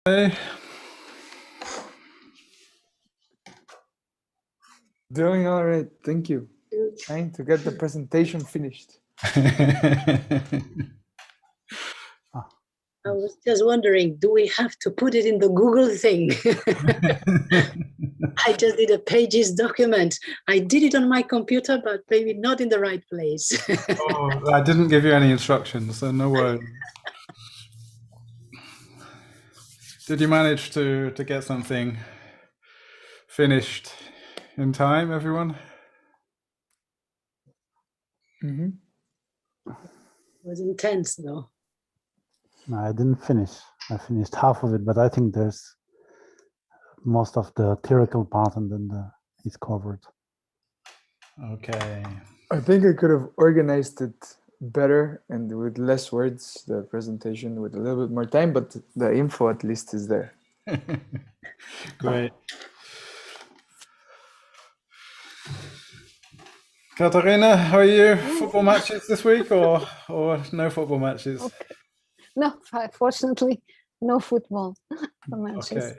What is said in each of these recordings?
Hey. Doing all right, thank you. Trying to get the presentation finished. I was just wondering, do we have to put it in the Google thing? I just did a Pages document. I did it on my computer, but maybe not in the right place. Oh, I didn't give you any instructions, so no worries. Did you manage to get something finished in time, everyone? Mm-hmm. It was intense, though. No, I didn't finish. I finished half of it, but I think there's most of the theoretical part and then it's covered. Okay. I think I could have organized it better and with less words, the presentation with a little bit more time, but the info at least is there. Great. Katarina, how are you? Football matches this week or no football matches? Okay. No, fortunately, no football matches. Okay.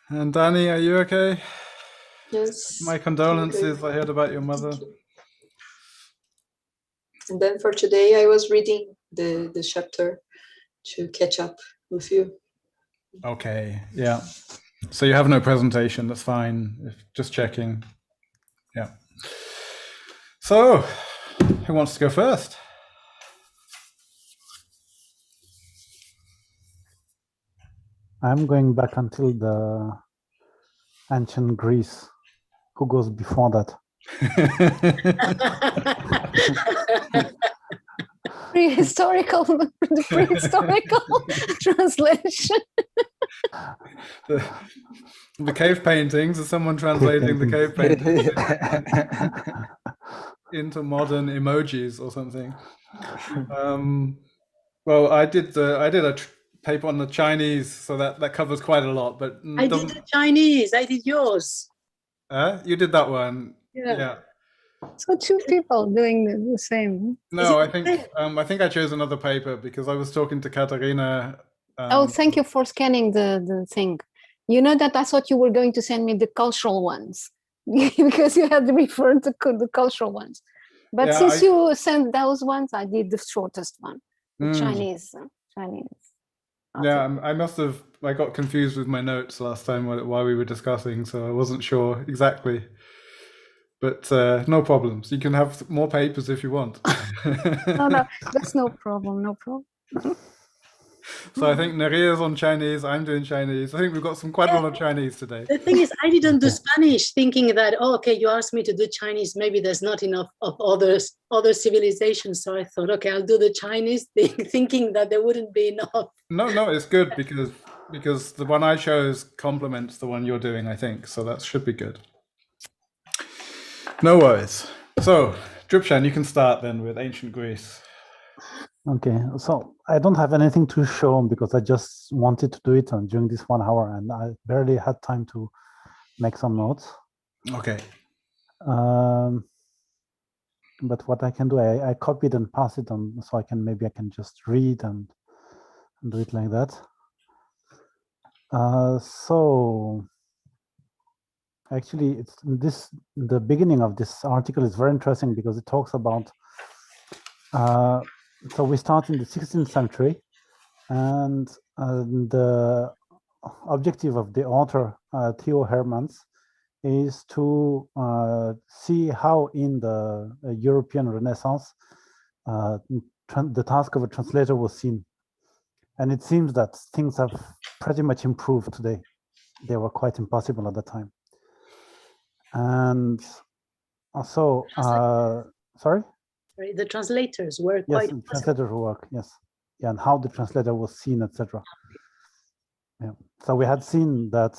And Danny, are you okay? Yes. My condolences. Okay. I heard about your mother. And then for today, I was reading the chapter to catch up with you. Okay. Yeah. So you have no presentation. That's fine. Just checking. Yeah. So, who wants to go first? I'm going back until the ancient Greece. Who goes before that? Prehistorical translation. The cave paintings. Is someone translating the cave paintings into modern emojis or something? Well, I did a paper on the Chinese, so that covers quite a lot. But I did the Chinese. I did yours. You did that one. Yeah. So two people doing the same. No, I think I chose another paper because I was talking to Katarina. Oh, thank you for scanning the thing. You know that I thought you were going to send me the cultural ones because you had referred to the cultural ones. But yeah, since you sent those ones, I did the shortest one, the Chinese. Yeah, I got confused with my notes last time while we were discussing, so I wasn't sure exactly. But no problems. You can have more papers if you want. No, that's no problem. No problem. So I think Neria's on Chinese. I'm doing Chinese. I think we've got quite a lot of Chinese today. The thing is, I didn't do Spanish, thinking that okay, you asked me to do Chinese. Maybe there's not enough of other civilizations. So I thought, okay, I'll do the Chinese thing, thinking that there wouldn't be enough. No, it's good because the one I chose complements the one you're doing, I think. So that should be good. No worries. So, Drupshan, you can start then with ancient Greece. Okay, so I don't have anything to show because I just wanted to do it during this 1 hour and I barely had time to make some notes. Okay. But what I can do, I copied and pass it on, so I can just read and do it like that. So actually, the beginning of this article is very interesting because it talks about. So we start in the 16th century, and the objective of the author, Theo Hermans, is to see how in the European Renaissance the task of a translator was seen. And it seems that things have pretty much improved today. They were quite impossible at the time. And so, sorry? The translators were quite translators work, yes. Yeah, and how the translator was seen, etc. Yeah. So we had seen that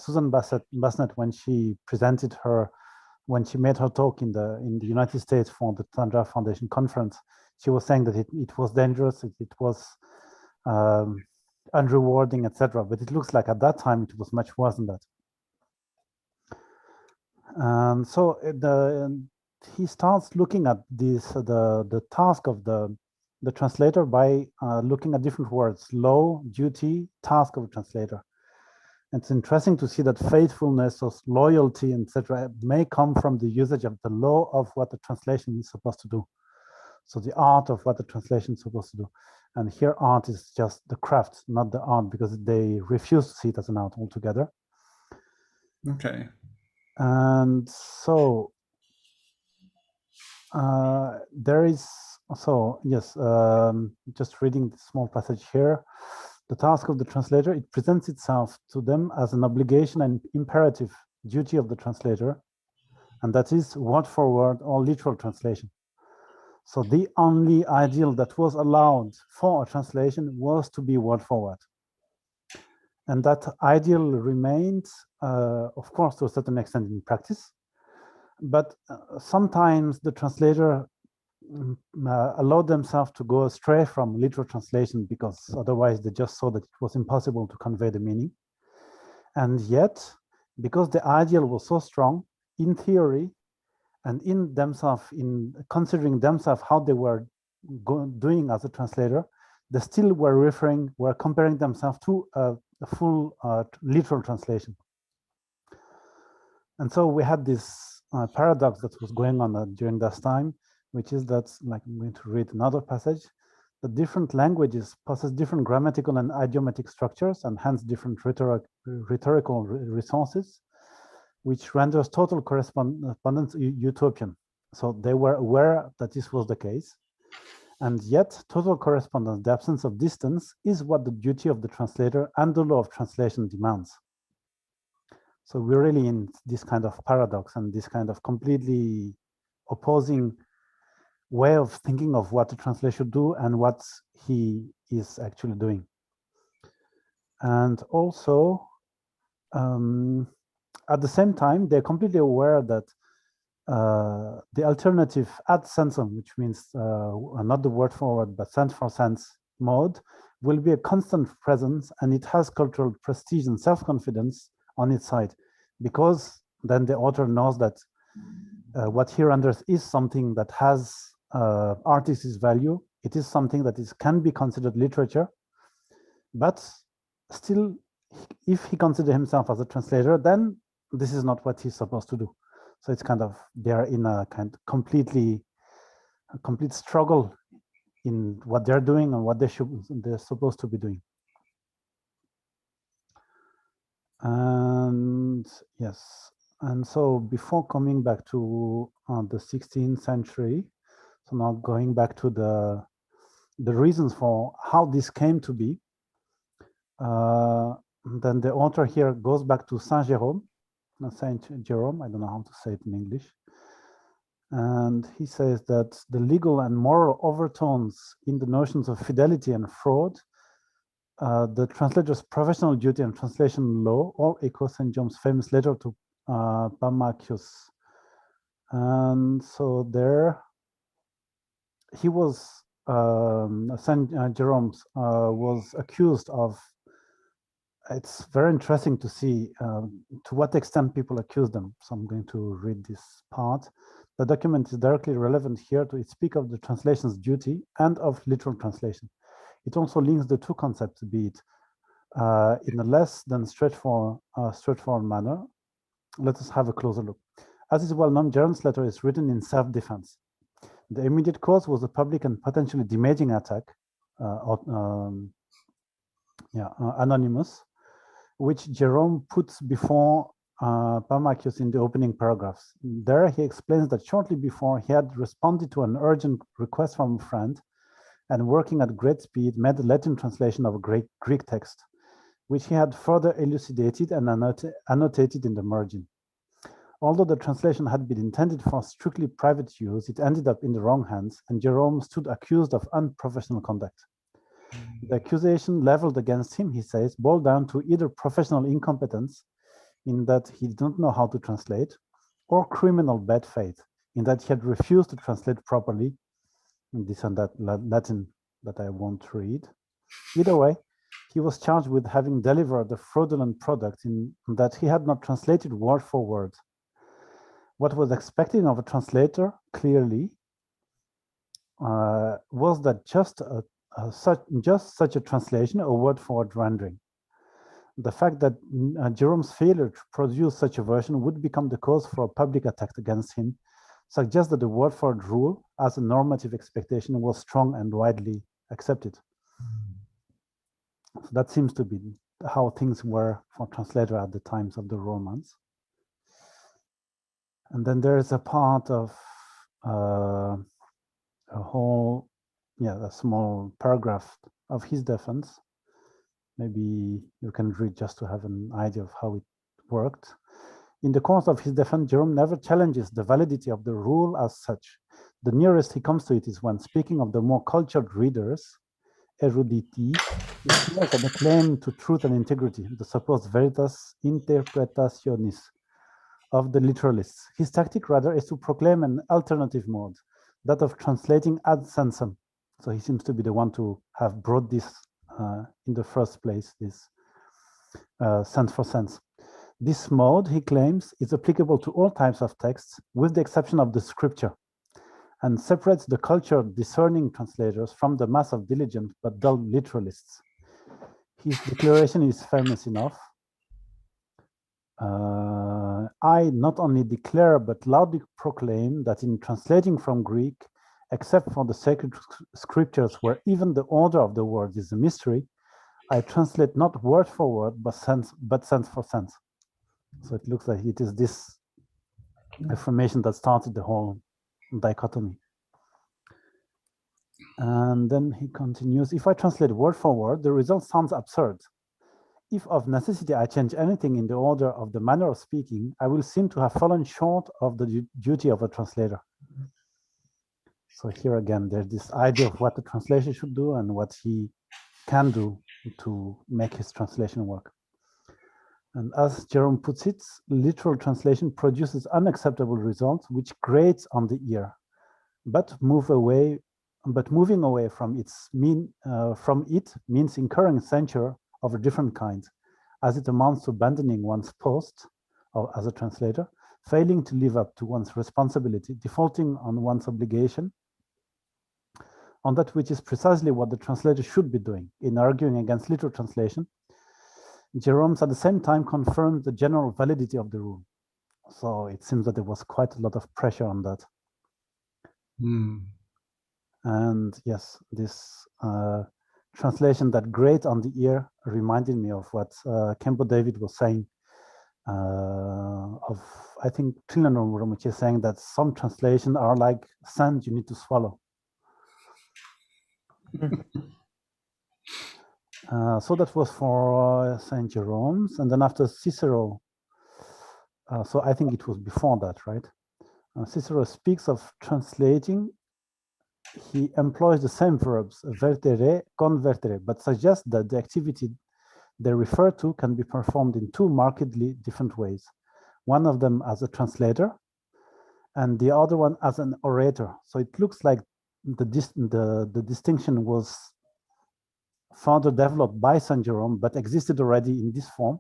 Susan Bassnett, when she made her talk in the United States for the Tandra Foundation conference, she was saying that it was dangerous, it was unrewarding, etc. But it looks like at that time it was much worse than that. So he starts looking at this the task of the the translator by looking at different words: law, duty, task of a translator. It's interesting to see that faithfulness or loyalty, etc., may come from the usage of the law of what the translation is supposed to do. So the art of what the translation is supposed to do. And here art is just the craft, not the art, because they refuse to see it as an art altogether. Okay. And so there is, so yes, just reading the small passage here. The task of the translator, it presents itself to them as an obligation and imperative duty of the translator, and that is word for word or literal translation. So the only ideal that was allowed for a translation was to be word for word. And that ideal remained, of course, to a certain extent in practice, but sometimes the translator allowed themselves to go astray from literal translation because otherwise they just saw that it was impossible to convey the meaning. And yet, because the ideal was so strong, in theory, and in themselves, in considering themselves how they were doing as a translator, they still were comparing themselves to a full literal translation. And so we had this paradox that was going on during this time, which is that, like, I'm going to read another passage, the different languages possess different grammatical and idiomatic structures and hence different rhetorical resources, which renders total correspondence utopian. So they were aware that this was the case. And yet total correspondence, the absence of distance, is what the duty of the translator and the law of translation demands. So we're really in this kind of paradox and this kind of completely opposing way of thinking of what the translator should do and what he is actually doing. And also, at the same time, they're completely aware that the alternative ad sensum, which means not the word forward, but sense for sense mode, will be a constant presence, and it has cultural prestige and self-confidence on its side, because then the author knows that what he renders is something that has artist's value. It is something that can be considered literature, but still, if he considers himself as a translator, then this is not what he's supposed to do. So it's kind of, they're in a complete struggle in what they're doing and what they're supposed to be doing. And yes, and so before coming back to the 16th century, so now going back to the reasons for how this came to be, then the author here goes back to Saint Jerome, I don't know how to say it in English. And he says that the legal and moral overtones in the notions of fidelity and fraud, the translator's professional duty and translation law, all echo St. John's famous letter to Pammachius. And so there, he was, St. Jerome's was accused of, it's very interesting to see to what extent people accuse them. So I'm going to read this part. The document is directly relevant here to speak of the translation's duty and of literal translation. It also links the two concepts, be it in a less than straightforward manner. Let us have a closer look. As is well known, Jerome's letter is written in self-defense. The immediate cause was a public and potentially damaging attack, anonymous, which Jerome puts before Pammachius in the opening paragraphs. There he explains that shortly before he had responded to an urgent request from a friend and working at great speed made a Latin translation of a Greek text, which he had further elucidated and annotated in the margin. Although the translation had been intended for strictly private use, it ended up in the wrong hands, and Jerome stood accused of unprofessional conduct. The accusation leveled against him, he says, boiled down to either professional incompetence, in that he did not know how to translate, or criminal bad faith, in that he had refused to translate properly, this and that Latin that I won't read. Either way, he was charged with having delivered a fraudulent product in that he had not translated word for word. What was expected of a translator, clearly, was that just such a translation, a word-for-word rendering. The fact that Jerome's failure to produce such a version would become the cause for a public attack against him suggests that the word-for-word rule as a normative expectation was strong and widely accepted. So that seems to be how things were for translator at the times of the Romans. And then there is a part of a small paragraph of his defense. Maybe you can read just to have an idea of how it worked. In the course of his defense, Jerome never challenges the validity of the rule as such. The nearest he comes to it is when speaking of the more cultured readers, eruditi, that the claim to truth and integrity, the supposed veritas interpretationis of the literalists. His tactic, rather, is to proclaim an alternative mode, that of translating ad sensum. So he seems to be the one to have brought this in the first place, this sense for sense. This mode, he claims, is applicable to all types of texts, with the exception of the scripture, and separates the cultured, discerning translators from the mass of diligent but dull literalists. His declaration is famous enough. I not only declare but loudly proclaim that in translating from Greek, except for the sacred scriptures where even the order of the words is a mystery, I translate not word for word, but sense for sense. So it looks like it is this affirmation that started the whole dichotomy. And then he continues, if I translate word for word, the result sounds absurd. If of necessity I change anything in the order of the manner of speaking, I will seem to have fallen short of the duty of a translator. So here again, there's this idea of what the translation should do and what he can do to make his translation work. And as Jerome puts it, literal translation produces unacceptable results which grates on the ear, but moving away from it means incurring censure of a different kind, as it amounts to abandoning one's post as a translator, failing to live up to one's responsibility, defaulting on one's obligation, on that which is precisely what the translator should be doing. In arguing against literal translation, Jerome's at the same time confirmed the general validity of the rule. So it seems that there was quite a lot of pressure on that. And yes, this translation that grate on the ear reminded me of what Kempo David was saying of, I think, Trinidad, which is saying that some translations are like sand you need to swallow. So that was for Saint Jerome's, and then after Cicero, so I think it was before that, right? Cicero speaks of translating. He employs the same verbs, vertere, convertere, but suggests that the activity they refer to can be performed in two markedly different ways. One of them as a translator, and the other one as an orator. So it looks like the distinction was further developed by Saint Jerome, but existed already in this form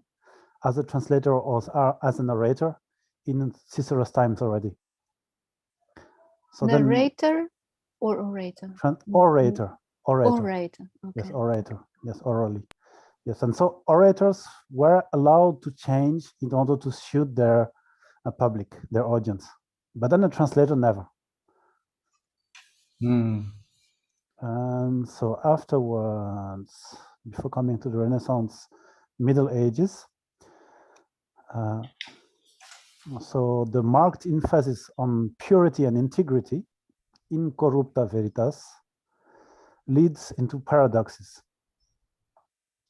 as a translator or as an orator in Cicero's times already. So narrator or orator? Orator. Orator. Okay. Yes, orator. Yes, orally. Yes, and so orators were allowed to change in order to suit their public, their audience. But then a translator never. And so afterwards, before coming to the Renaissance, Middle Ages, so the marked emphasis on purity and integrity, incorrupta veritas, leads into paradoxes.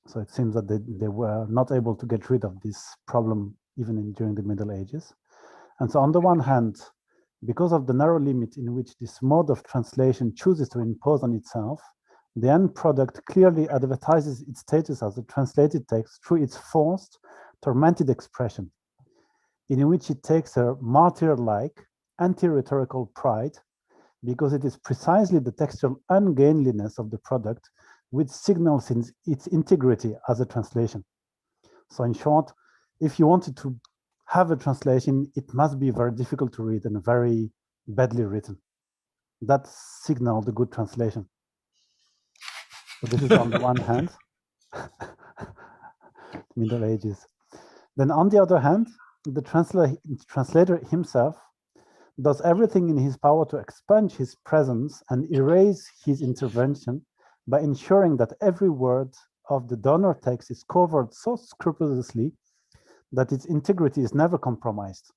So it seems that they were not able to get rid of this problem even during the Middle Ages. And so on the one hand, because of the narrow limit in which this mode of translation chooses to impose on itself, the end product clearly advertises its status as a translated text through its forced, tormented expression, in which it takes a martyr-like, anti-rhetorical pride, because it is precisely the textual ungainliness of the product which signals its integrity as a translation. So in short, if you wanted to have a translation, it must be very difficult to read and very badly written. that signal the good translation. So this is on the one hand, Middle Ages. Then on the other hand, the translator himself does everything in his power to expunge his presence and erase his intervention by ensuring that every word of the donor text is covered so scrupulously that its integrity is never compromised,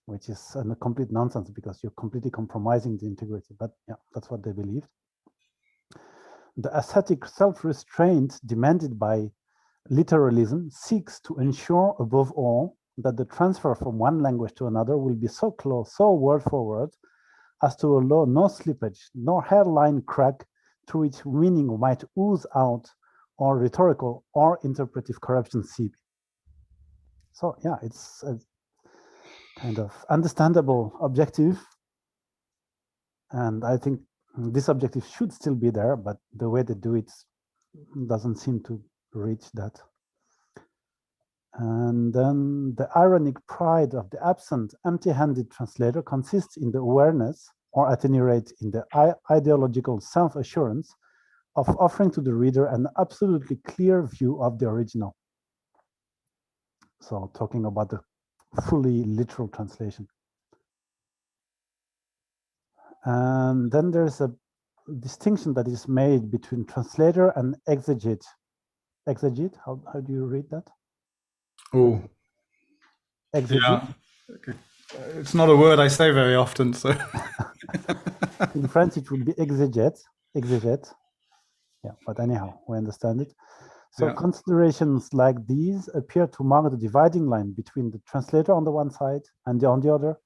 which is a complete nonsense because you're completely compromising the integrity. But yeah, that's what they believed. The ascetic self-restraint demanded by literalism seeks to ensure, above all, that the transfer from one language to another will be so close, so word for word, as to allow no slippage, no hairline crack through which meaning might ooze out, or rhetorical or interpretive corruption seep. So yeah, it's a kind of understandable objective. And I think this objective should still be there, but the way they do it doesn't seem to reach that. And then the ironic pride of the absent, empty-handed translator consists in the awareness, or at any rate in the ideological self-assurance, of offering to the reader an absolutely clear view of the original. So talking about the fully literal translation. And then there's a distinction that is made between translator and exegete. Exegete, how do you read that? Oh, Exegete? yeah. It's not a word I say very often, so. In French, it would be exegete. Exegete. Yeah, but anyhow, we understand it. So yeah. Considerations like these appear to mark the dividing line between the translator on the one side and on the other,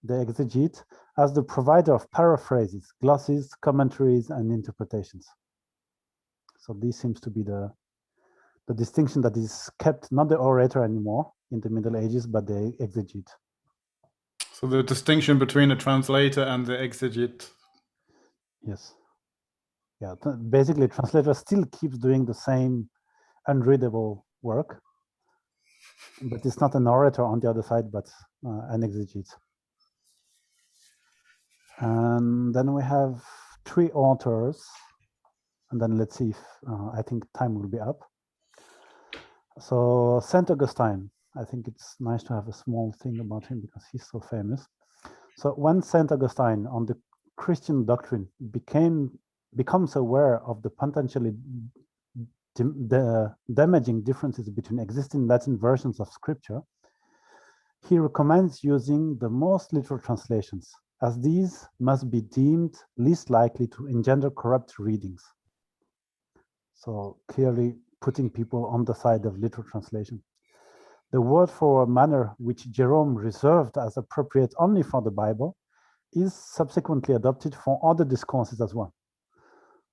the exegete, as the provider of paraphrases, glosses, commentaries, and interpretations. So this seems to be the distinction that is kept, not the orator anymore in the Middle Ages, but the exegete. So the distinction between a translator and the exegete. Yes. Yeah, basically, translator still keeps doing the same unreadable work, but it's not an orator on the other side, but an exegete. And then we have 3 authors, and then let's see if I think time will be up. So St. Augustine, I think it's nice to have a small thing about him because he's so famous. So when St. Augustine on the Christian doctrine becomes aware of the potentially damaging differences between existing Latin versions of scripture, he recommends using the most literal translations, as these must be deemed least likely to engender corrupt readings. So clearly putting people on the side of literal translation. The word for a manner which Jerome reserved as appropriate only for the Bible is subsequently adopted for other discourses as well.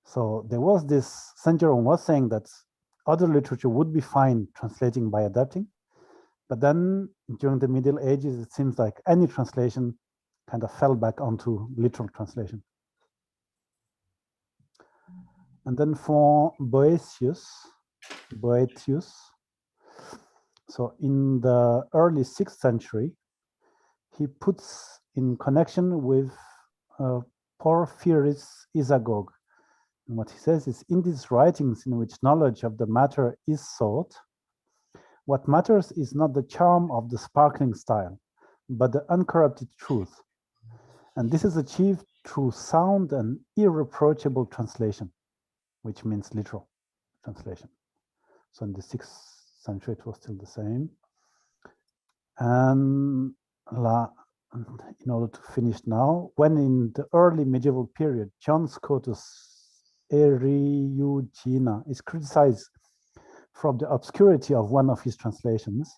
So there was this, St. Jerome was saying that other literature would be fine translating by adapting, but then during the Middle Ages, it seems like any translation kind of fell back onto literal translation. And then for Boethius, so in the early 6th century, he puts in connection with Porphyry's Isagoge. And what he says is, in these writings in which knowledge of the matter is sought, what matters is not the charm of the sparkling style, but the uncorrupted truth. And this is achieved through sound and irreproachable translation, which means literal translation. So in the 6th century, it was still the same. And in order to finish now, when in the early medieval period, John Scotus Eriugena is criticized from the obscurity of one of his translations.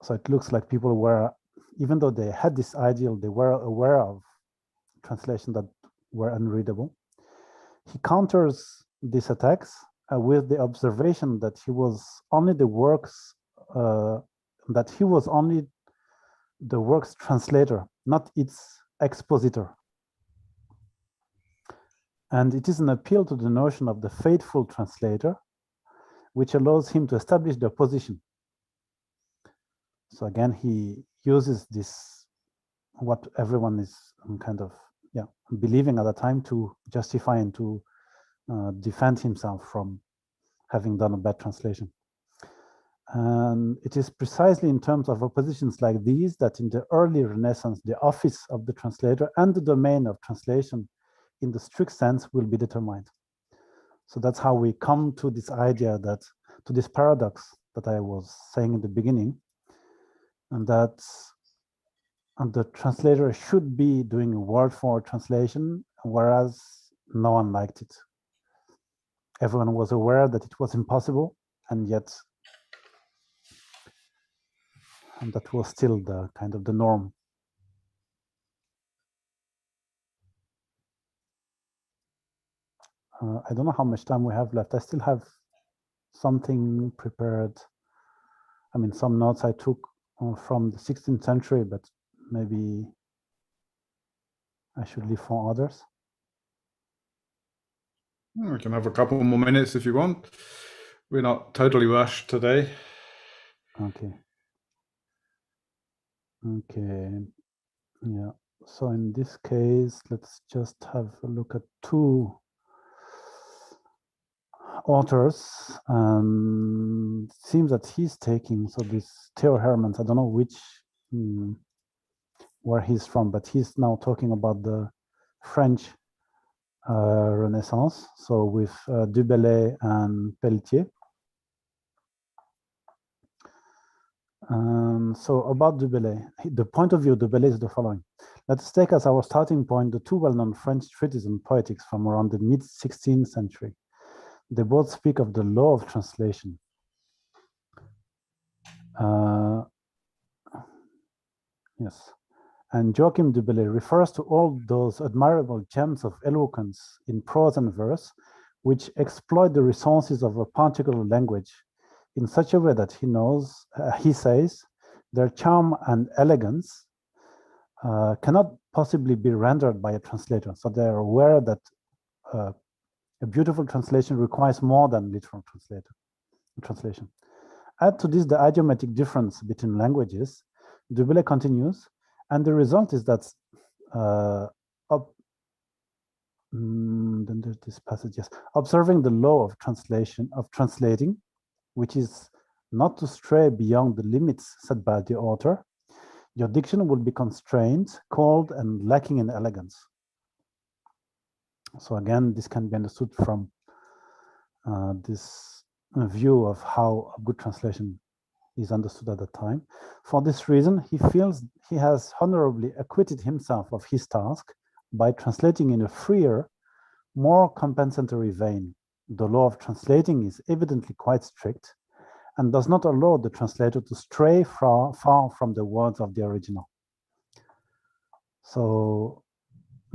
So it looks like people were, even though they had this ideal, they were aware of translations that were unreadable. He counters these attacks with the observation that he was only the works translator, not its expositor. And it is an appeal to the notion of the faithful translator, which allows him to establish their position. So again, he uses this, what everyone is kind of believing at the time to justify and to defend himself from having done a bad translation. And it is precisely in terms of oppositions like these that in the early Renaissance, the office of the translator and the domain of translation in the strict sense will be determined. So that's how we come to this idea that, to this paradox that I was saying in the beginning, and that the translator should be doing a word-for-word translation, whereas no one liked it. Everyone was aware that it was impossible, and yet that was still the kind of the norm. I don't know how much time we have left. I still have something prepared. I mean, some notes I took from the 16th century, but maybe I should leave for others. We can have a couple more minutes if you want. We're not totally rushed today. Okay. Okay. Yeah. So in this case, let's just have a look at two authors. It seems that he's taking, so this Theo Hermans, I don't know which, where he's from, but he's now talking about the French Renaissance, so with Du Bellay and Pelletier. So about Du Bellay, the point of view of Du Bellay is the following. Let's take as our starting point the two well-known French treatises on poetics from around the mid-16th century. They both speak of the law of translation. Yes. And Joachim du Bellay refers to all those admirable gems of eloquence in prose and verse, which exploit the resources of a particular language in such a way that he says, their charm and elegance cannot possibly be rendered by a translator. So they are aware that a beautiful translation requires more than literal translation. Add to this the idiomatic difference between languages. Du Bellay continues, and the result is that then there's this passage, yes. Observing the law of translating, which is not to stray beyond the limits set by the author, your diction will be constrained, cold, and lacking in elegance. So again, this can be understood from this view of how a good translation is understood at the time. For this reason, he feels he has honorably acquitted himself of his task by translating in a freer, more compensatory vein. The law of translating is evidently quite strict and does not allow the translator to stray far from the words of the original. So,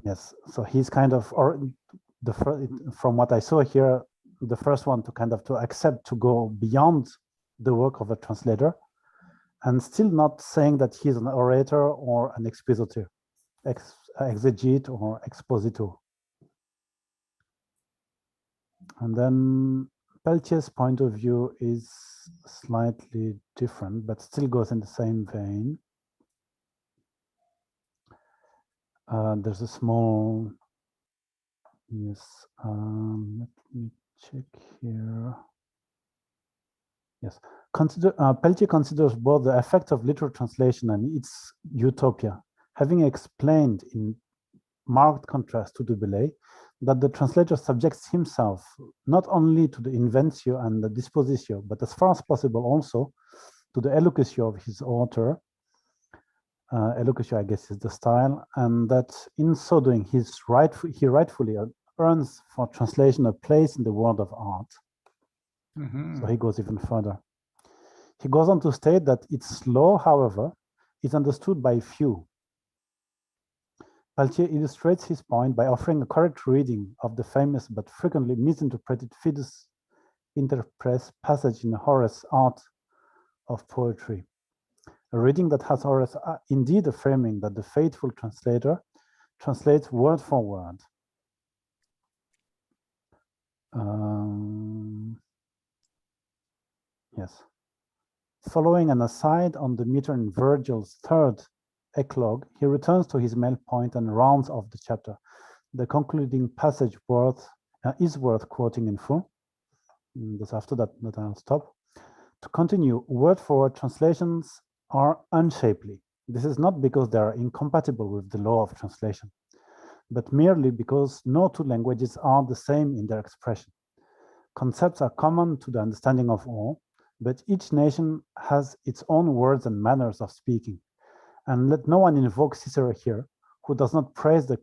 yes, so he's kind of, from what I saw here, the first one to kind of to accept to go beyond the work of a translator, and still not saying that he's an orator or an expositor, exegete or expositor. And then Peltier's point of view is slightly different, but still goes in the same vein. There's a small, yes, let me check here. Yes, Peltier considers both the effect of literal translation and its utopia, having explained in marked contrast to Du Bellay that the translator subjects himself not only to the inventio and the dispositio, but as far as possible also to the elocutio of his author. Elocutio, I guess, is the style, and that in so doing, he rightfully earns for translation a place in the world of art. So he goes even further. He goes on to state that its law, however, is understood by few. Peltier illustrates his point by offering a correct reading of the famous but frequently misinterpreted Fidus Interpres passage in Horace's Art of Poetry. A reading that has Horace indeed affirming that the faithful translator translates word for word. Yes. Following an aside on the meter in Virgil's third eclogue, he returns to his main point and rounds off the chapter. The concluding passage is worth quoting in full. That's after that I'll stop. To continue, word-for-word translations are unshapely. This is not because they are incompatible with the law of translation, but merely because no two languages are the same in their expression. Concepts are common to the understanding of all, but each nation has its own words and manners of speaking. And let no one invoke Cicero here, who does not praise the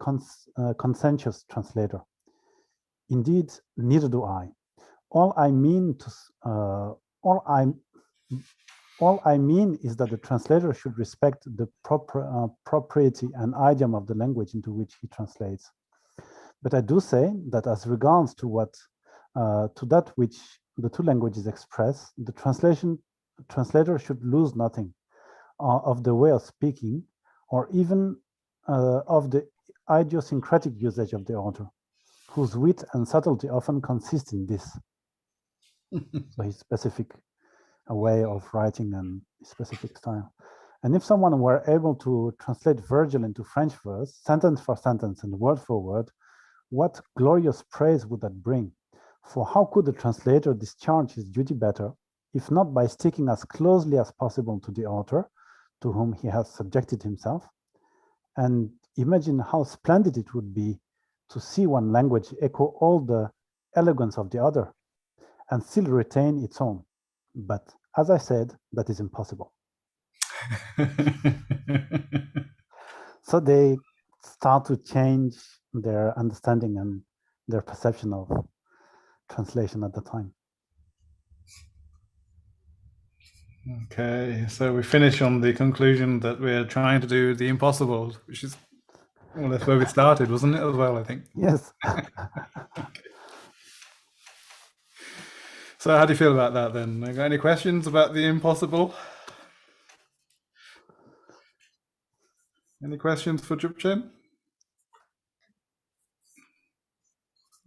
conscientious translator. Indeed, neither do I. All I mean is that the translator should respect the propriety and idiom of the language into which he translates. But I do say that as regards to that which the two languages express, the translator should lose nothing of the way of speaking, or even of the idiosyncratic usage of the author, whose wit and subtlety often consist in this. So his specific way of writing and specific style. And if someone were able to translate Virgil into French verse, sentence for sentence and word for word, what glorious praise would that bring? For how could the translator discharge his duty better, if not by sticking as closely as possible to the author, to whom he has subjected himself? And imagine how splendid it would be to see one language echo all the elegance of the other and still retain its own. But as I said, that is impossible. So they start to change their understanding and their perception of translation at the time. Okay, so we finish on the conclusion that we're trying to do the impossible, which is, well, that's where we started, wasn't it, as well, I think? Yes. Okay. So how do you feel about that then? Got any questions about the impossible? Any questions for Jupchen?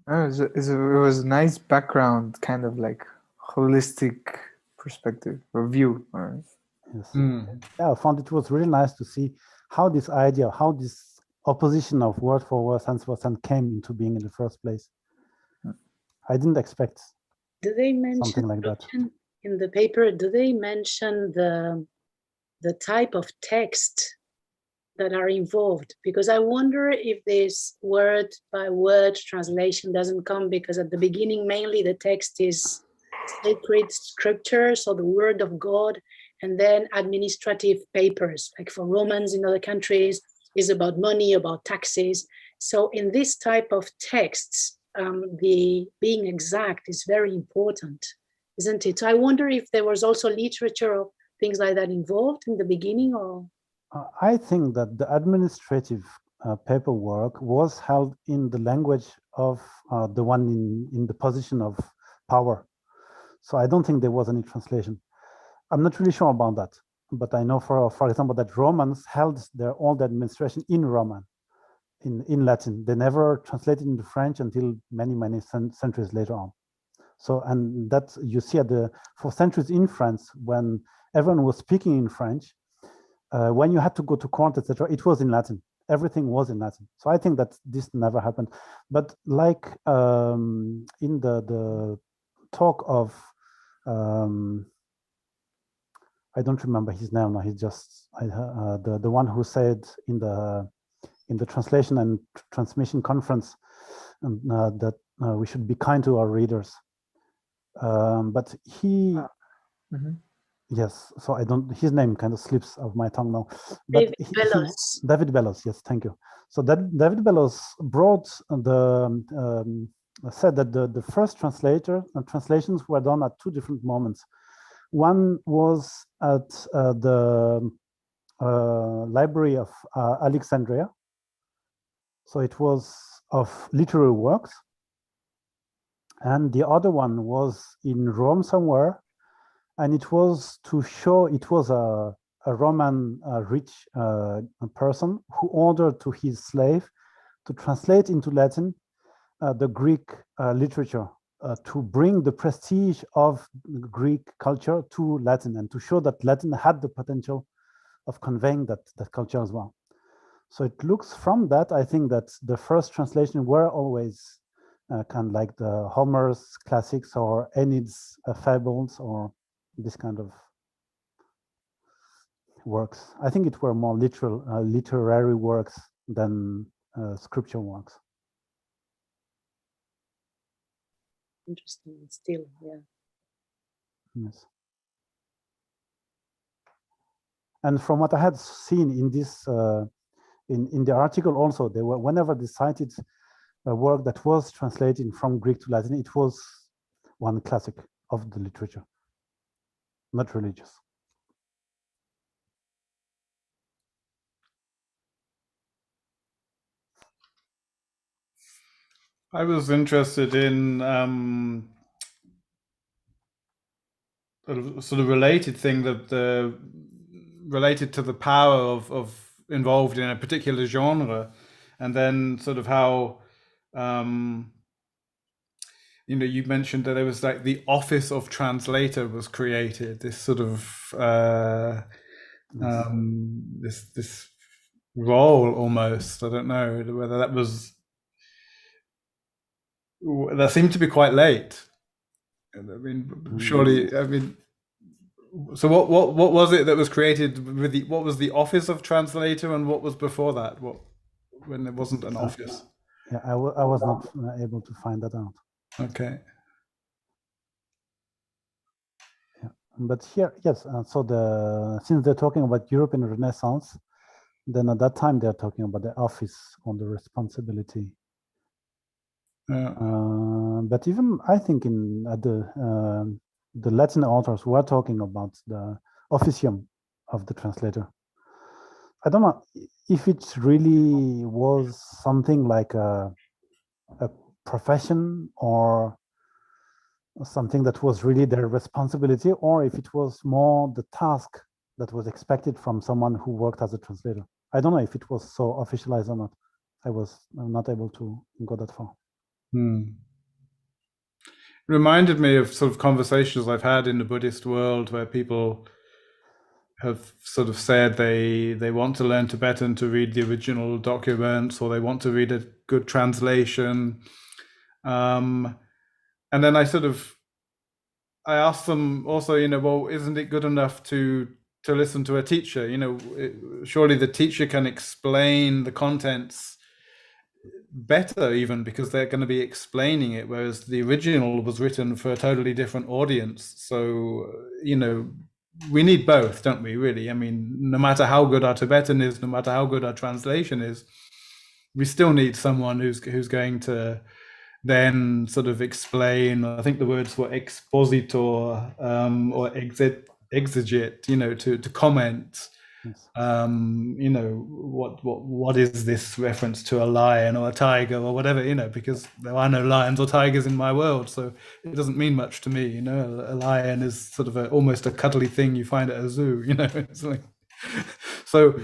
It was a nice background, kind of like holistic perspective or view. Yes. Yeah, I found it was really nice to see how this idea, how this opposition of word for word, sense for sense came into being in the first place. I didn't expect something like that. In the paper, do they mention the type of text that are involved? Because I wonder if this word by word translation doesn't come because at the beginning, mainly the text is sacred scripture, so the word of God, and then administrative papers, like for Romans in other countries, is about money, about taxes. So in this type of texts, the being exact is very important, isn't it? So I wonder if there was also literature or things like that involved in the beginning, or? I think that the administrative paperwork was held in the language of the one in the position of power. So I don't think there was any translation. I'm not really sure about that, but I know, for example, that Romans held all the administration in Roman, in Latin. They never translated into French until many centuries later on. So, and that you see for centuries in France, when everyone was speaking in French, when you had to go to court, etc., it was in Latin. Everything was in Latin. So I think that this never happened. But like in the talk of, I don't remember his name now. He's just the one who said in the translation and transmission conference that we should be kind to our readers. But he. Yes, so I don't. His name kind of slips off my tongue now. But David Bellos. Yes, thank you. So that David Bellos brought said that the first translations were done at two different moments. One was at the Library of Alexandria. So it was of literary works, and the other one was in Rome somewhere. And it was to show it was a Roman rich person who ordered to his slave to translate into Latin the Greek literature, to bring the prestige of Greek culture to Latin, and to show that Latin had the potential of conveying that culture as well. So it looks from that, I think that the first translation were always kind of like the Homer's classics or Enid's fables or this kind of works. I think it were more literary works than scripture works. Interesting, still, yeah. Yes. And from what I had seen in this, in the article also, they were, whenever they cited a work that was translated from Greek to Latin, it was one classic of the literature, not religious. I was interested in a sort of related thing that related to the power of involved in a particular genre, and then sort of how you know, you mentioned that there was like the Office of Translator was created, this sort of this role almost. I don't know whether that was, that seemed to be quite late. I mean, surely, I mean, so what was it that was created with the, what was the Office of Translator, and what was before that? What, when there wasn't an office? Yeah, I was not able to find that out. Okay. Yeah, but here, yes. So since they're talking about European Renaissance, then at that time they're talking about the office or the responsibility. Yeah. But even I think in the Latin authors were talking about the officium of the translator. I don't know if it really was something like a profession or something that was really their responsibility, or if it was more the task that was expected from someone who worked as a translator. I don't know if it was so officialized or not. I'm not able to go that far. Reminded me of sort of conversations I've had in the Buddhist world where people have sort of said they want to learn Tibetan to read the original documents, or they want to read a good translation. And then I asked them also, you know, well, isn't it good enough to listen to a teacher? You know, surely the teacher can explain the contents better, even because they're going to be explaining it, whereas the original was written for a totally different audience. So, you know, we need both, don't we, really? I mean, no matter how good our Tibetan is, no matter how good our translation is, we still need someone who's going to then sort of explain, I think the words were expositor or exegete, you know, to comment. Yes. You know, what is this reference to a lion or a tiger or whatever, you know, because there are no lions or tigers in my world, so it doesn't mean much to me, you know. A lion is sort of almost a cuddly thing you find at a zoo, you know. It's like, so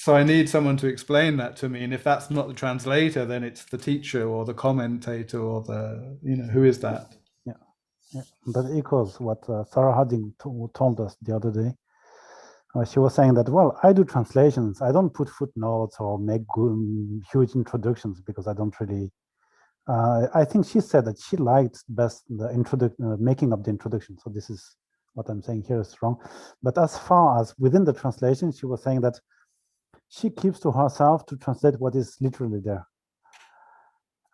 I need someone to explain that to me, and if that's not the translator, then it's the teacher or the commentator or the, you know, who is that? Yeah. That echoes what Sarah Harding told us the other day. She was saying that, well, I do translations. I don't put footnotes or make huge introductions because I don't really. I think she said that she liked best the making of the introduction. So this is what I'm saying here is wrong. But as far as within the translation, she was saying that she keeps to herself to translate what is literally there.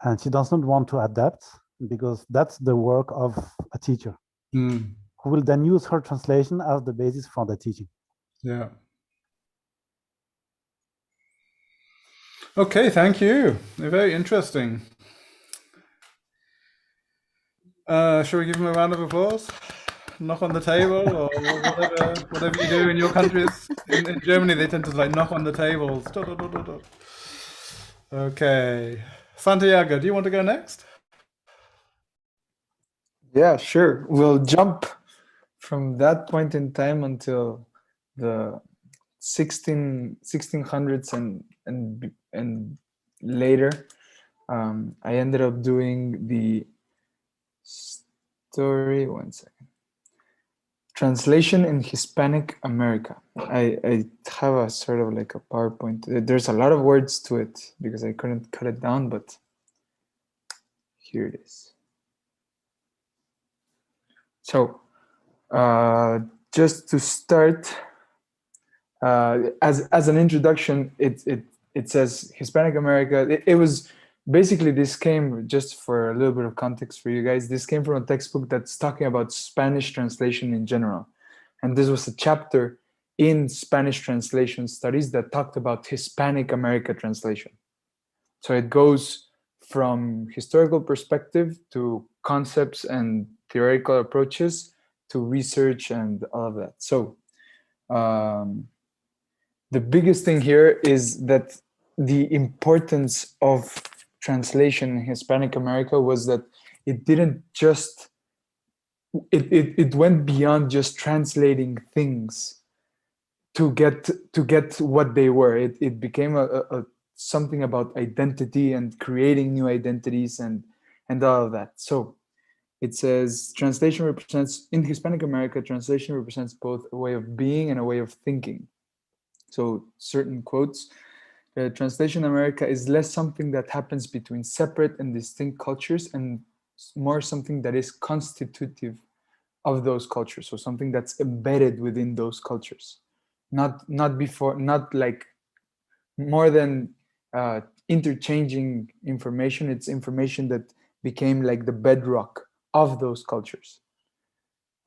And she does not want to adapt because that's the work of a teacher who will then use her translation as the basis for the teaching. Yeah. Okay, thank you. Very interesting. Shall we give him a round of applause? Knock on the table, or whatever you do in your countries. In Germany, they tend to like knock on the tables. Okay, Santiago, do you want to go next? Yeah, sure. We'll jump from that point in time until the 1600s and later. I ended up doing the story. One second. Translation in Hispanic America. I have a sort of like a PowerPoint. There's a lot of words to it because I couldn't cut it down, but here it is. So just to start, as an introduction, it says Hispanic America. It was basically, this came, just for a little bit of context for you guys, this came from a textbook that's talking about Spanish translation in general. And this was a chapter in Spanish translation studies that talked about Hispanic America translation. So it goes from historical perspective to concepts and theoretical approaches to research and all of that. So the biggest thing here is that the importance of translation in Hispanic America was that it didn't just, it went beyond just translating things to get what they were. It became a something about identity and creating new identities and all of that. So it says translation represents, in Hispanic America, translation represents both a way of being and a way of thinking. So certain quotes, translation in America is less something that happens between separate and distinct cultures and more something that is constitutive of those cultures. So something that's embedded within those cultures. Not like more than interchanging information. It's information that became like the bedrock of those cultures.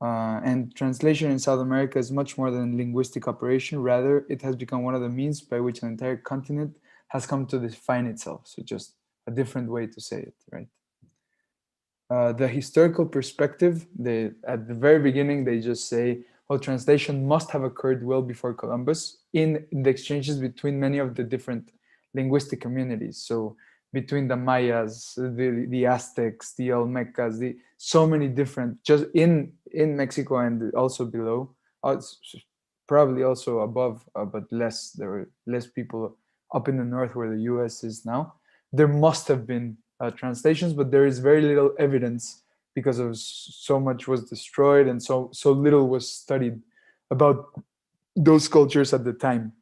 And translation in South America is much more than a linguistic operation. Rather, it has become one of the means by which an entire continent has come to define itself. So just a different way to say it, right? The historical perspective, at the very beginning, they just say, well, translation must have occurred well before Columbus in the exchanges between many of the different linguistic communities. So between the Mayas, the Aztecs, the Olmecas, so many different, just in Mexico and also below, probably also above, but less. There were less people up in the north where the US is now. There must have been translations, but there is very little evidence because of so much was destroyed and so little was studied about those cultures at the time.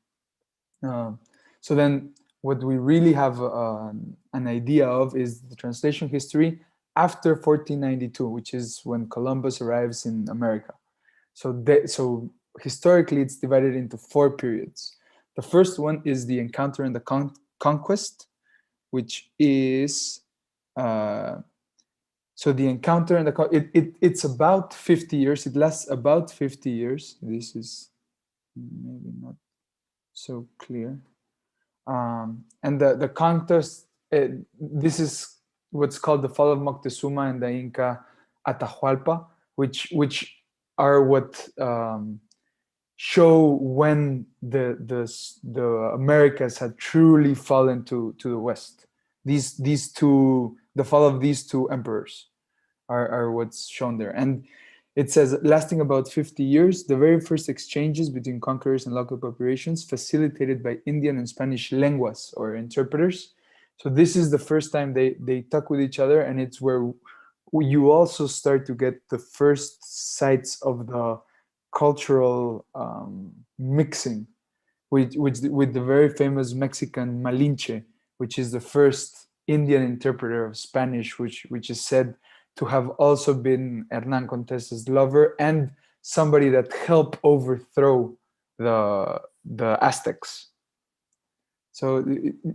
So then what we really have an idea of is the translation history after 1492, which is when Columbus arrives in America. So historically, it's divided into 4 periods. The first one is the encounter and the conquest, which is so the encounter and it's about 50 years. It lasts about 50 years. This is maybe not so clear. And the contest, this is what's called the fall of Moctezuma and the Inca Atahualpa, which are what show when the Americas had truly fallen to the West. These two, the fall of these 2 emperors are what's shown there. And it says, lasting about 50 years, the very first exchanges between conquerors and local populations facilitated by Indian and Spanish lenguas or interpreters. So this is the first time they talk with each other, and it's where you also start to get the first sites of the cultural mixing with the very famous Mexican Malinche, which is the first Indian interpreter of Spanish, which is said to have also been Hernán Cortés's lover and somebody that helped overthrow the Aztecs. So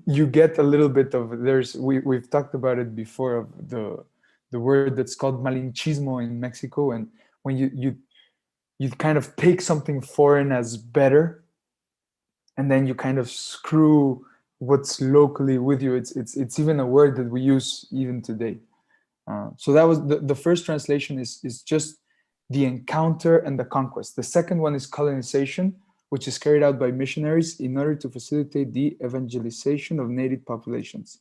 you get a little bit of, we've talked about it before, of the word that's called malinchismo in Mexico, and when you kind of take something foreign as better, and then you kind of screw what's locally with you. It's even a word that we use even today. So that was the first translation is just the encounter and the conquest. The second one is colonization, which is carried out by missionaries in order to facilitate the evangelization of native populations.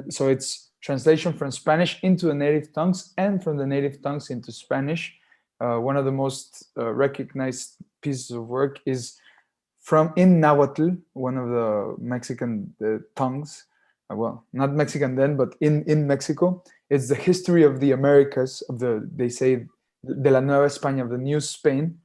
So it's translation from Spanish into the native tongues and from the native tongues into Spanish. One of the most recognized pieces of work is in Nahuatl, one of the Mexican tongues. Well, not Mexican then, but in Mexico. It's the history of the Americas, they say de la Nueva España, of the New Spain.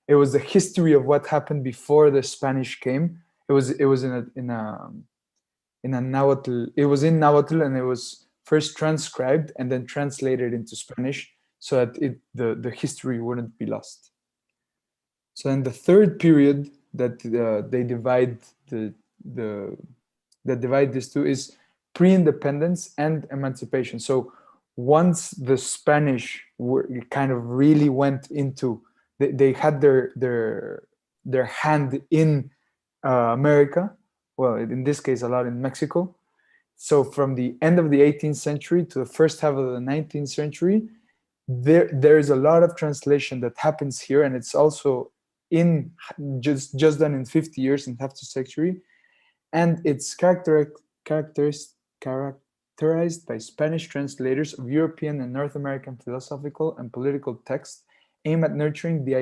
It was the history of what happened before the Spanish came. It was in a Nahuatl. It was in Nahuatl, and it was first transcribed and then translated into Spanish, so that the history wouldn't be lost. So then the third period that they divide that divide these two is pre-independence and emancipation. So once the Spanish kind of really went into, they had their hand in America, well, in this case a lot in Mexico. So from the end of the 18th century to the first half of the 19th century, there is a lot of translation that happens here, and it's also in just done in 50 years, in half the century, and it's characterized by Spanish translators of European and North American philosophical and political texts aimed at nurturing the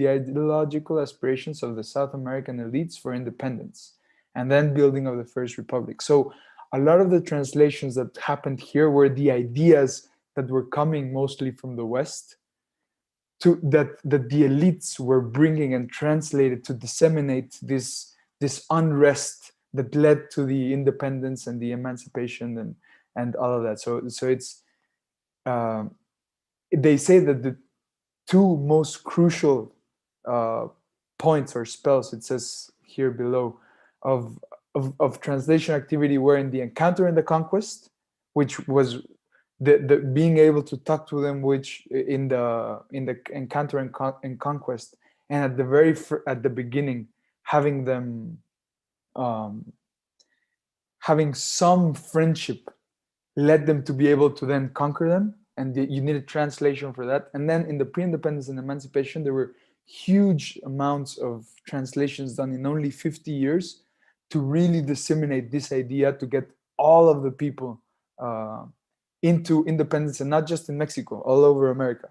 ideological aspirations of the South American elites for independence and then building of the First Republic. So a lot of the translations that happened here were the ideas that were coming mostly from the West, that the elites were bringing and translated to disseminate this unrest that led to the independence and the emancipation and all of that. So it's they say that the two most crucial points or spells, it says here below, of translation activity were in the encounter and the conquest, which was the being able to talk to them, which in the encounter and conquest, and at the beginning having them having some friendship led them to be able to then conquer them, and you need a translation for that. And then in the pre-independence and emancipation, there were huge amounts of translations done in only 50 years to really disseminate this idea, to get all of the people into independence, and not just in Mexico, all over America,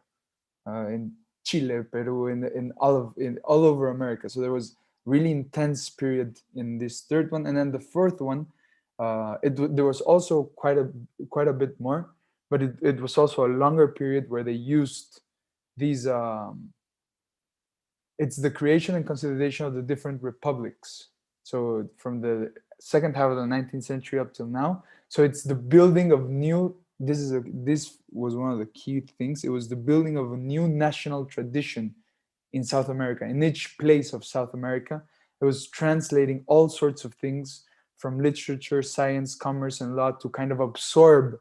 in Chile, Peru, in all over America. So there was really intense period in this third one, and then the fourth one, there was also quite a bit more, but it was also a longer period where they used these. It's the creation and consolidation of the different republics. So from the second half of the 19th century up till now. So it's the building of new. This was one of the key things. It was the building of a new national tradition in South America. In each place of South America, it was translating all sorts of things from literature, science, commerce, and law to kind of absorb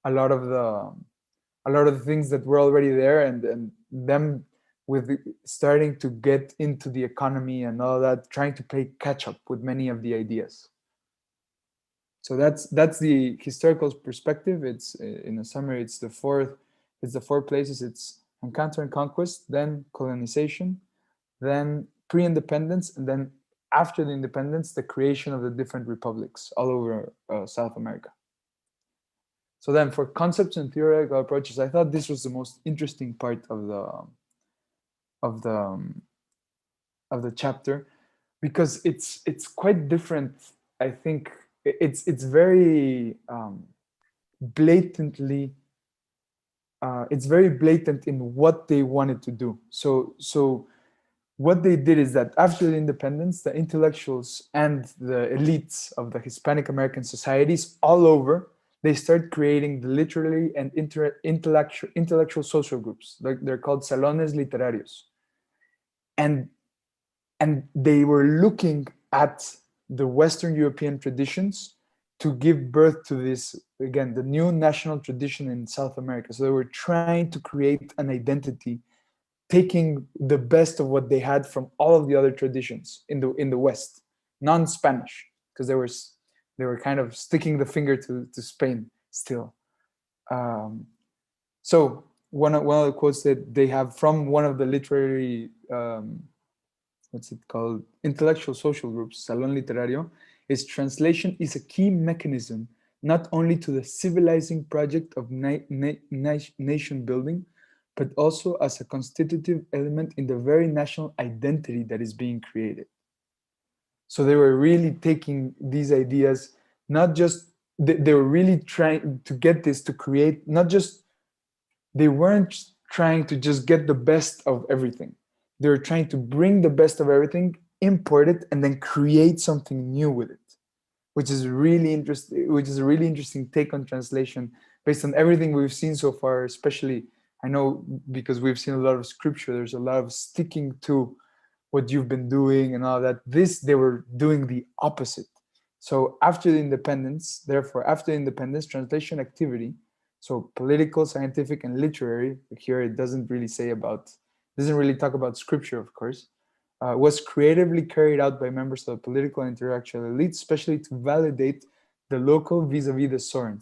a lot of the things that were already there, and them with starting to get into the economy and all that, trying to play catch up with many of the ideas. So that's the historical perspective. It's, in a summary, it's the four places. It's encounter and conquest, then colonization, then pre-independence, and then after the independence, the creation of the different republics all over South America. So then for concepts and theoretical approaches, I thought this was the most interesting part of the chapter, because it's quite different. I think it's very blatantly it's very blatant in what they wanted to do. So what they did is that after the independence, the intellectuals and the elites of the Hispanic American societies all over, they start creating the literary and intellectual social groups. They're called salones literarios. And they were looking at the Western European traditions to give birth to this, again, the new national tradition in South America. So they were trying to create an identity, taking the best of what they had from all of the other traditions in the West, non-Spanish, because they were kind of sticking the finger to Spain still. So one of the quotes that they have from one of the literary, what's it called, intellectual social groups, Salón Literario, is translation is a key mechanism not only to the civilizing project of nation building, but also as a constitutive element in the very national identity that is being created. So they were really taking these ideas, not just, they were really trying to get this to create, not just, they weren't trying to just get the best of everything. They're trying to bring the best of everything, import it, and then create something new with it, which is really interesting. Which is a really interesting take on translation based on everything we've seen so far. Especially, I know because we've seen a lot of scripture. There's a lot of sticking to what you've been doing and all that. They were doing the opposite. So after the independence, therefore, after independence, translation activity, so political, scientific, and literary, here it doesn't really talk about scripture, of course, was creatively carried out by members of the political and intellectual elite, especially to validate the local vis-a-vis the sovereign.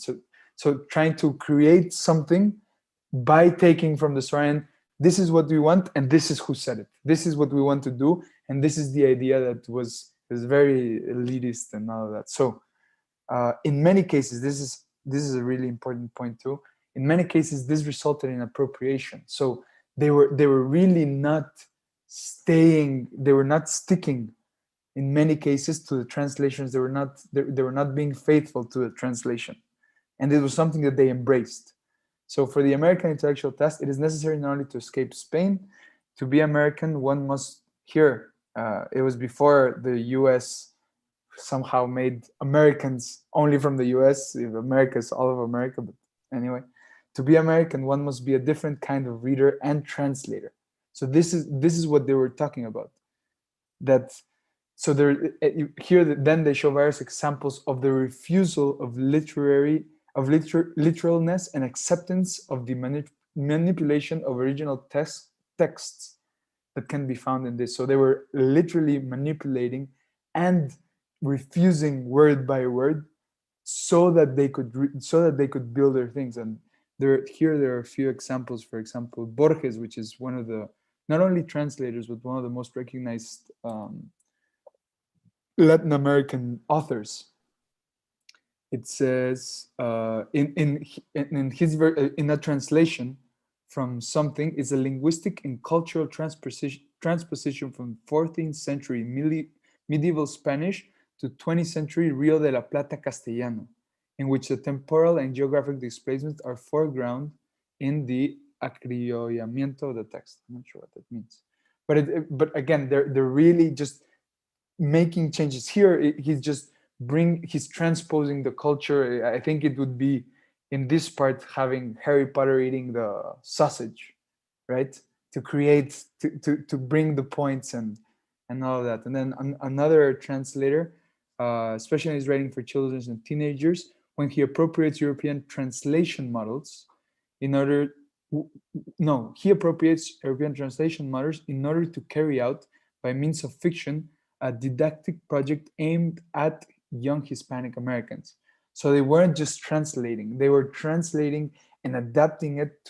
So trying to create something by taking from the sovereign, this is what we want, and this is who said it. This is what we want to do, and this is the idea that was very elitist and all of that. So in many cases, this is a really important point too. In many cases, this resulted in appropriation. So they were really not sticking in many cases to the translations. They were not being faithful to the translation, and it was something that they embraced. So for the American intellectual test, it is necessary not only to escape Spain. To be American, one must here. It was before the U.S. somehow made Americans only from the US. If America is all of America, but anyway, to be American, one must be a different kind of reader and translator. So this is what they were talking about. So there here then they show various examples of the refusal of literalness and acceptance of the manipulation of original texts that can be found in this. So they were literally manipulating and refusing word by word so that they could build their things. And there are a few examples. For example, Borges, which is one of the not only translators but one of the most recognized Latin American authors. It says in a translation from something is a linguistic and cultural transposition from 14th century medieval Spanish to 20th century Rio de la Plata Castellano, in which the temporal and geographic displacements are foreground in the acriollamiento of the text. I'm not sure what that means, but again, they're really just making changes here. He's transposing the culture. I think it would be in this part having Harry Potter eating the sausage, right? To create, to bring the points and all of that. And then another translator, especially in his writing for children and teenagers, when he appropriates European translation models he appropriates European translation models in order to carry out, by means of fiction, a didactic project aimed at young Hispanic Americans. So they weren't just translating; they were translating and adapting it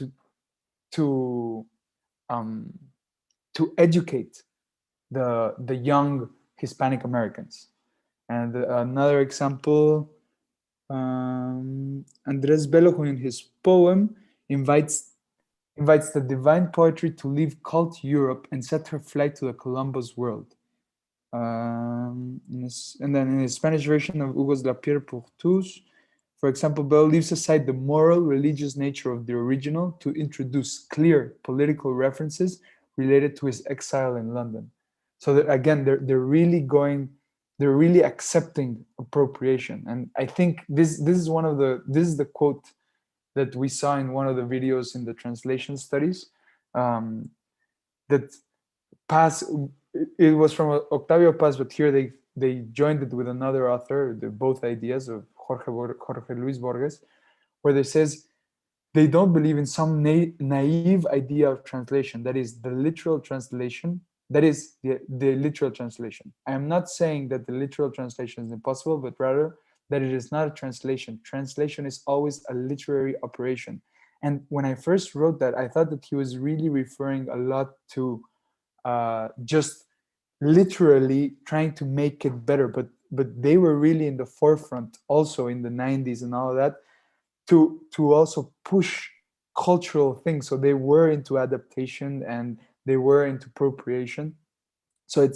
to educate the young Hispanic Americans. And another example, Andres Bello, in his poem, invites the divine poetry to leave cult Europe and set her flight to the Columbus world. And then in the Spanish version of Hugo's La Pierre pour tous, for example, Bell leaves aside the moral, religious nature of the original to introduce clear political references related to his exile in London. So that, again, they're really accepting appropriation. And I think this is the quote that we saw in one of the videos in the translation studies, that Paz, it was from Octavio Paz, but here they joined it with another author, both ideas of Jorge Luis Borges, where they says they don't believe in some naive idea of translation, that is the literal translation, that is the literal translation. I am not saying that the literal translation is impossible, but rather that it is not a translation. Translation is always a literary operation. And when I first wrote that, I thought that he was really referring a lot to just literally trying to make it better, but they were really in the forefront also in the 90s and all of that to also push cultural things. So they were into adaptation and they were into appropriation. So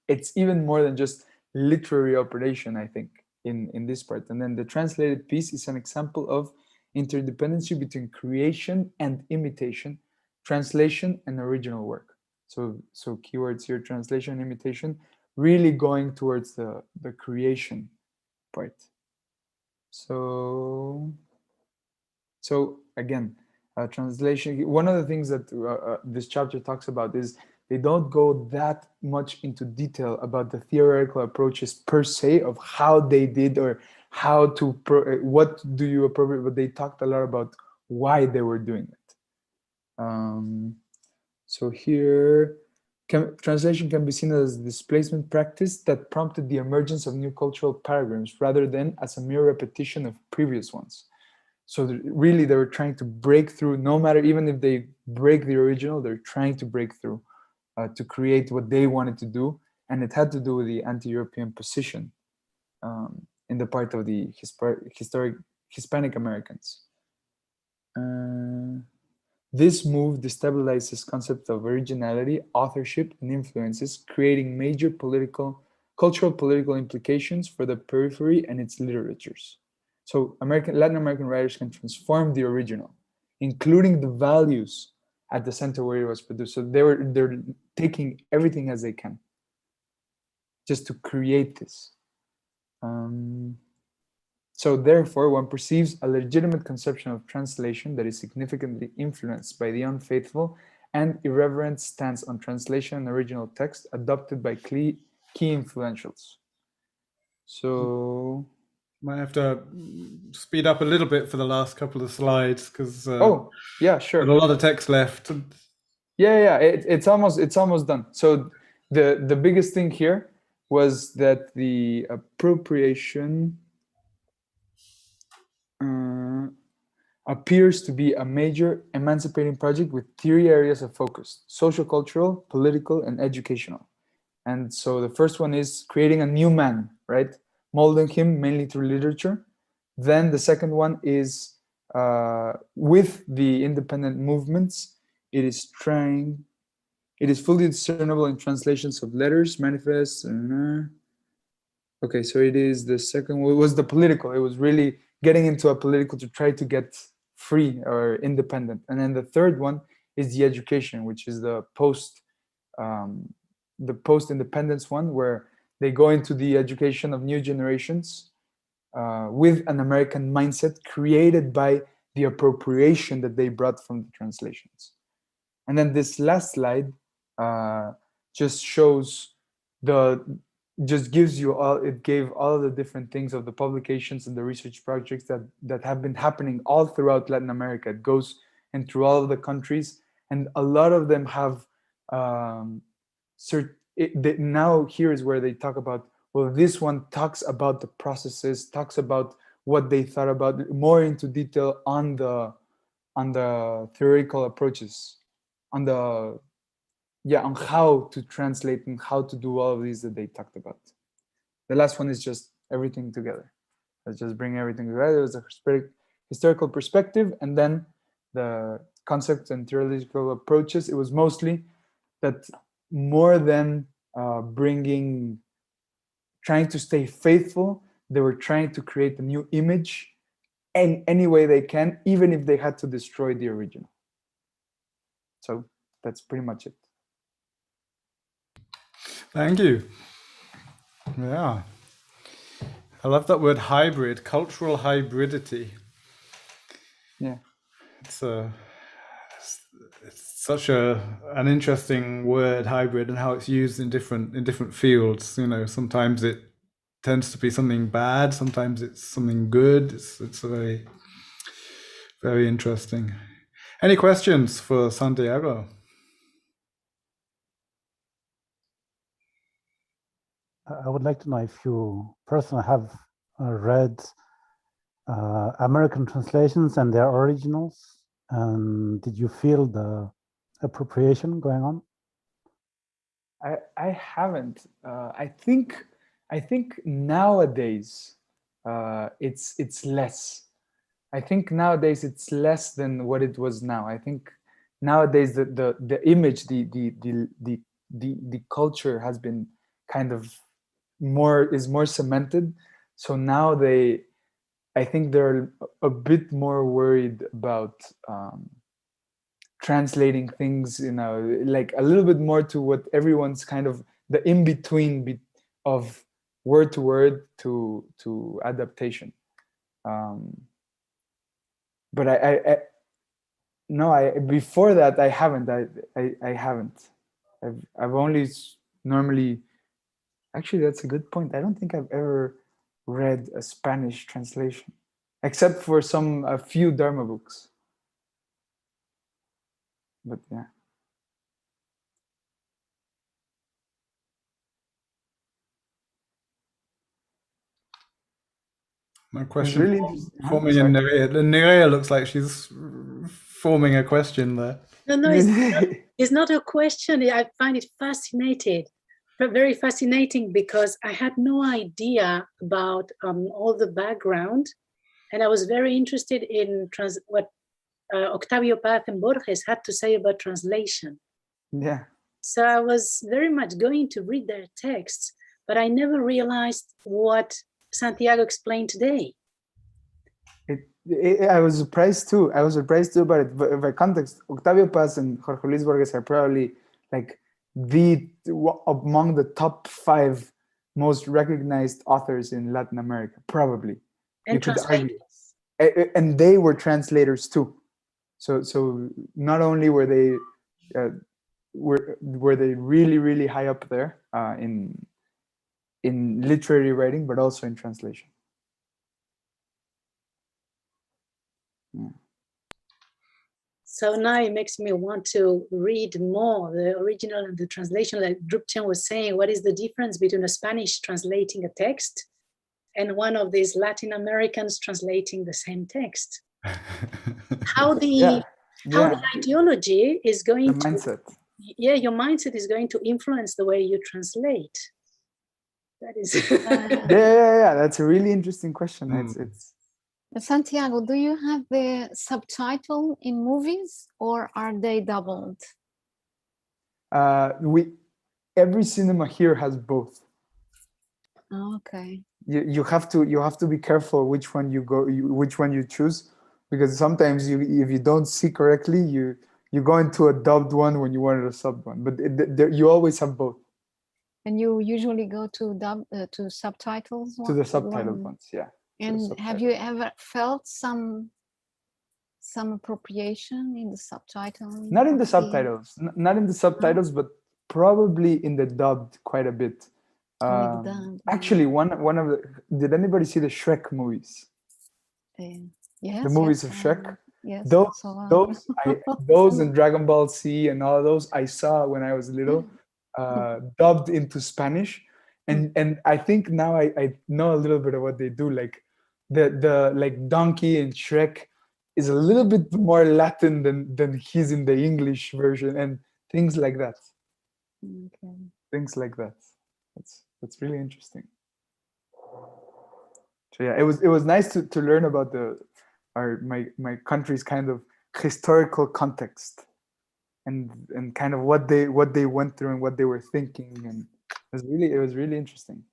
it's even more than just literary operation, I think, in this part. And then the translated piece is an example of interdependency between creation and imitation, translation and original work. So keywords here, translation and imitation, really going towards the creation part. So again, translation, one of the things that this chapter talks about is they don't go that much into detail about the theoretical approaches per se of how they did or how to, what do you appropriate, but they talked a lot about why they were doing it. So here, translation can be seen as a displacement practice that prompted the emergence of new cultural paradigms rather than as a mere repetition of previous ones. So really, they were trying to break through, no matter, even if they break the original, they're trying to break through to create what they wanted to do. And it had to do with the anti-European position in the part of the historic Hispanic Americans. This move destabilized this concept of originality, authorship, and influences, creating major cultural political implications for the periphery and its literatures. So Latin American writers can transform the original, including the values at the center where it was produced. So they're taking everything as they can, just to create this. So therefore, one perceives a legitimate conception of translation that is significantly influenced by the unfaithful and irreverent stance on translation and original text adopted by key influentials. So might have to speed up a little bit for the last couple of slides because oh yeah, sure, there's a lot of text left. Yeah, it's almost done. So the biggest thing here was that the appropriation appears to be a major emancipating project with three areas of focus: social, cultural, political, and educational. And so the first one is creating a new man, right? Molding him mainly through literature. Then the second one is with the independent movements, it is fully discernible in translations of letters, manifests. Okay, so it is the second one, was the political. It was really getting into a political to try to get free or independent. And then the third one is the education, which is the post-independence one, where they go into the education of new generations with an American mindset created by the appropriation that they brought from the translations. And then this last slide just shows just gives you it gave all the different things of the publications and the research projects that have been happening all throughout Latin America. It goes and through all of the countries, and a lot of them have now here is where they talk about, well, this one talks about the processes, talks about what they thought about, more into detail on the theoretical approaches, on how to translate and how to do all of these that they talked about. The last one is just everything together. Let's just bring everything together. There's a historical perspective, and then the concepts and theoretical approaches. It was mostly that more than trying to stay faithful, they were trying to create a new image in any way they can, even if they had to destroy the original. So that's pretty much it. Thank you. Yeah. I love that word hybrid, cultural hybridity. Yeah. It's such an interesting word, hybrid, and how it's used in different fields. You know, sometimes it tends to be something bad, sometimes it's something good. It's very, very interesting. Any questions for Santiago? I would like to know if you personally have read American translations and their originals, and did you feel the appropriation going on? I haven't. I think nowadays it's less. I think nowadays it's less than what it was now. I think nowadays the image, the culture has been kind of more cemented. So now I think they're a bit more worried about translating things, like a little bit more to what everyone's kind of the in-between of word to word to adaptation. But before that I haven't. I haven't. I've only normally. Actually, that's a good point. I don't think I've ever read a Spanish translation, except for a few Dharma books. But yeah. My question Really interesting. forming in Nerea. Nerea looks like she's forming a question there. No, it's not a question. I find it fascinating, but very fascinating, because I had no idea about all the background, and I was very interested in what Octavio Paz and Borges had to say about translation. Yeah. So I was very much going to read their texts, but I never realized what Santiago explained today. I was surprised too. About it. But by context, Octavio Paz and Jorge Luis Borges are probably like among the top 5 most recognized authors in Latin America, probably. And translators. And they were translators too. So not only were they were they really, really high up there in literary writing, but also in translation. Yeah. So now it makes me want to read more the original and the translation. Like Drupchen was saying, what is the difference between a Spanish translating a text and one of these Latin Americans translating the same text? How the ideology is going the mindset. Your mindset is going to influence the way you translate. That is yeah. That's a really interesting question. It's Santiago, do you have the subtitle in movies, or are they doubled? Every cinema here has both. Okay. You have to be careful which one which one you choose, because sometimes if you don't see correctly, you go into a dubbed one when you wanted a subbed one. But you always have both. And you usually go to subtitles? To the subtitled ones, yeah. And have you ever felt some appropriation in the subtitles? Not in the subtitles, not in the subtitles, but probably in the dubbed quite a bit. Actually, one of the. Did anybody see the Shrek movies? Yes. The movies of Shrek. Yes. Those and Dragon Ball Z and all those I saw when I was little, dubbed into Spanish, and I think now I know a little bit of what they do. Like the like Donkey in Shrek is a little bit more Latin than he's in the English version, and things like that. Okay. Things like that. That's really interesting. So yeah, it was nice to learn about my country's kind of historical context and kind of what they went through and what they were thinking, and it was really interesting.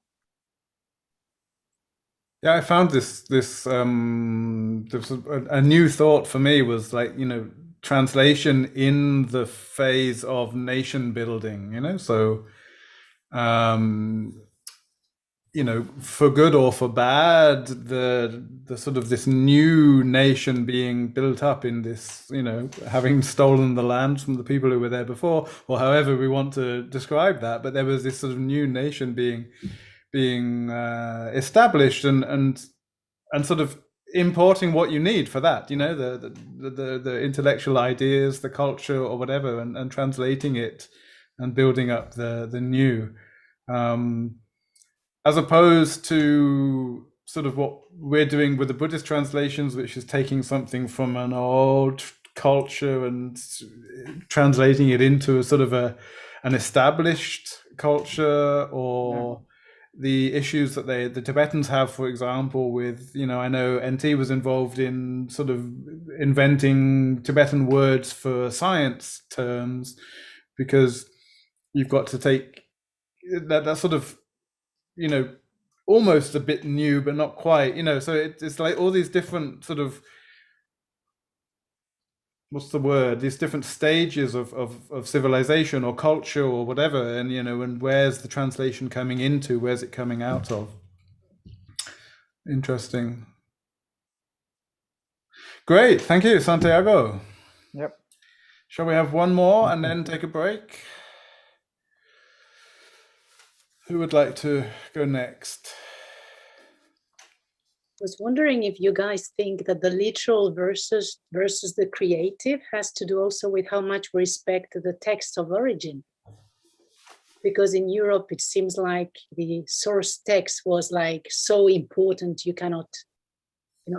Yeah, I found this a new thought for me was like, translation in the phase of nation building, so for good or for bad, the sort of this new nation being built up in this, having stolen the land from the people who were there before, or however we want to describe that, but there was this sort of new nation being established and sort of importing what you need for that, the intellectual ideas, the culture or whatever, and translating it and building up the new, as opposed to sort of what we're doing with the Buddhist translations, which is taking something from an old culture and translating it into a sort of an established culture, or the issues that the Tibetans have, for example, with, I know NT was involved in sort of inventing Tibetan words for science terms, because you've got to take that sort of, almost a bit new, but not quite, so it's like all these different sort of what's the word? These different stages of civilization or culture or whatever, and and where's the translation coming into? Where's it coming out of? Interesting. Great, thank you, Santiago. Yep. Shall we have one more and then take a break? Who would like to go next? I was wondering if you guys think that the literal versus the creative has to do also with how much we respect the text of origin. Because in Europe, it seems like the source text was like so important, you cannot,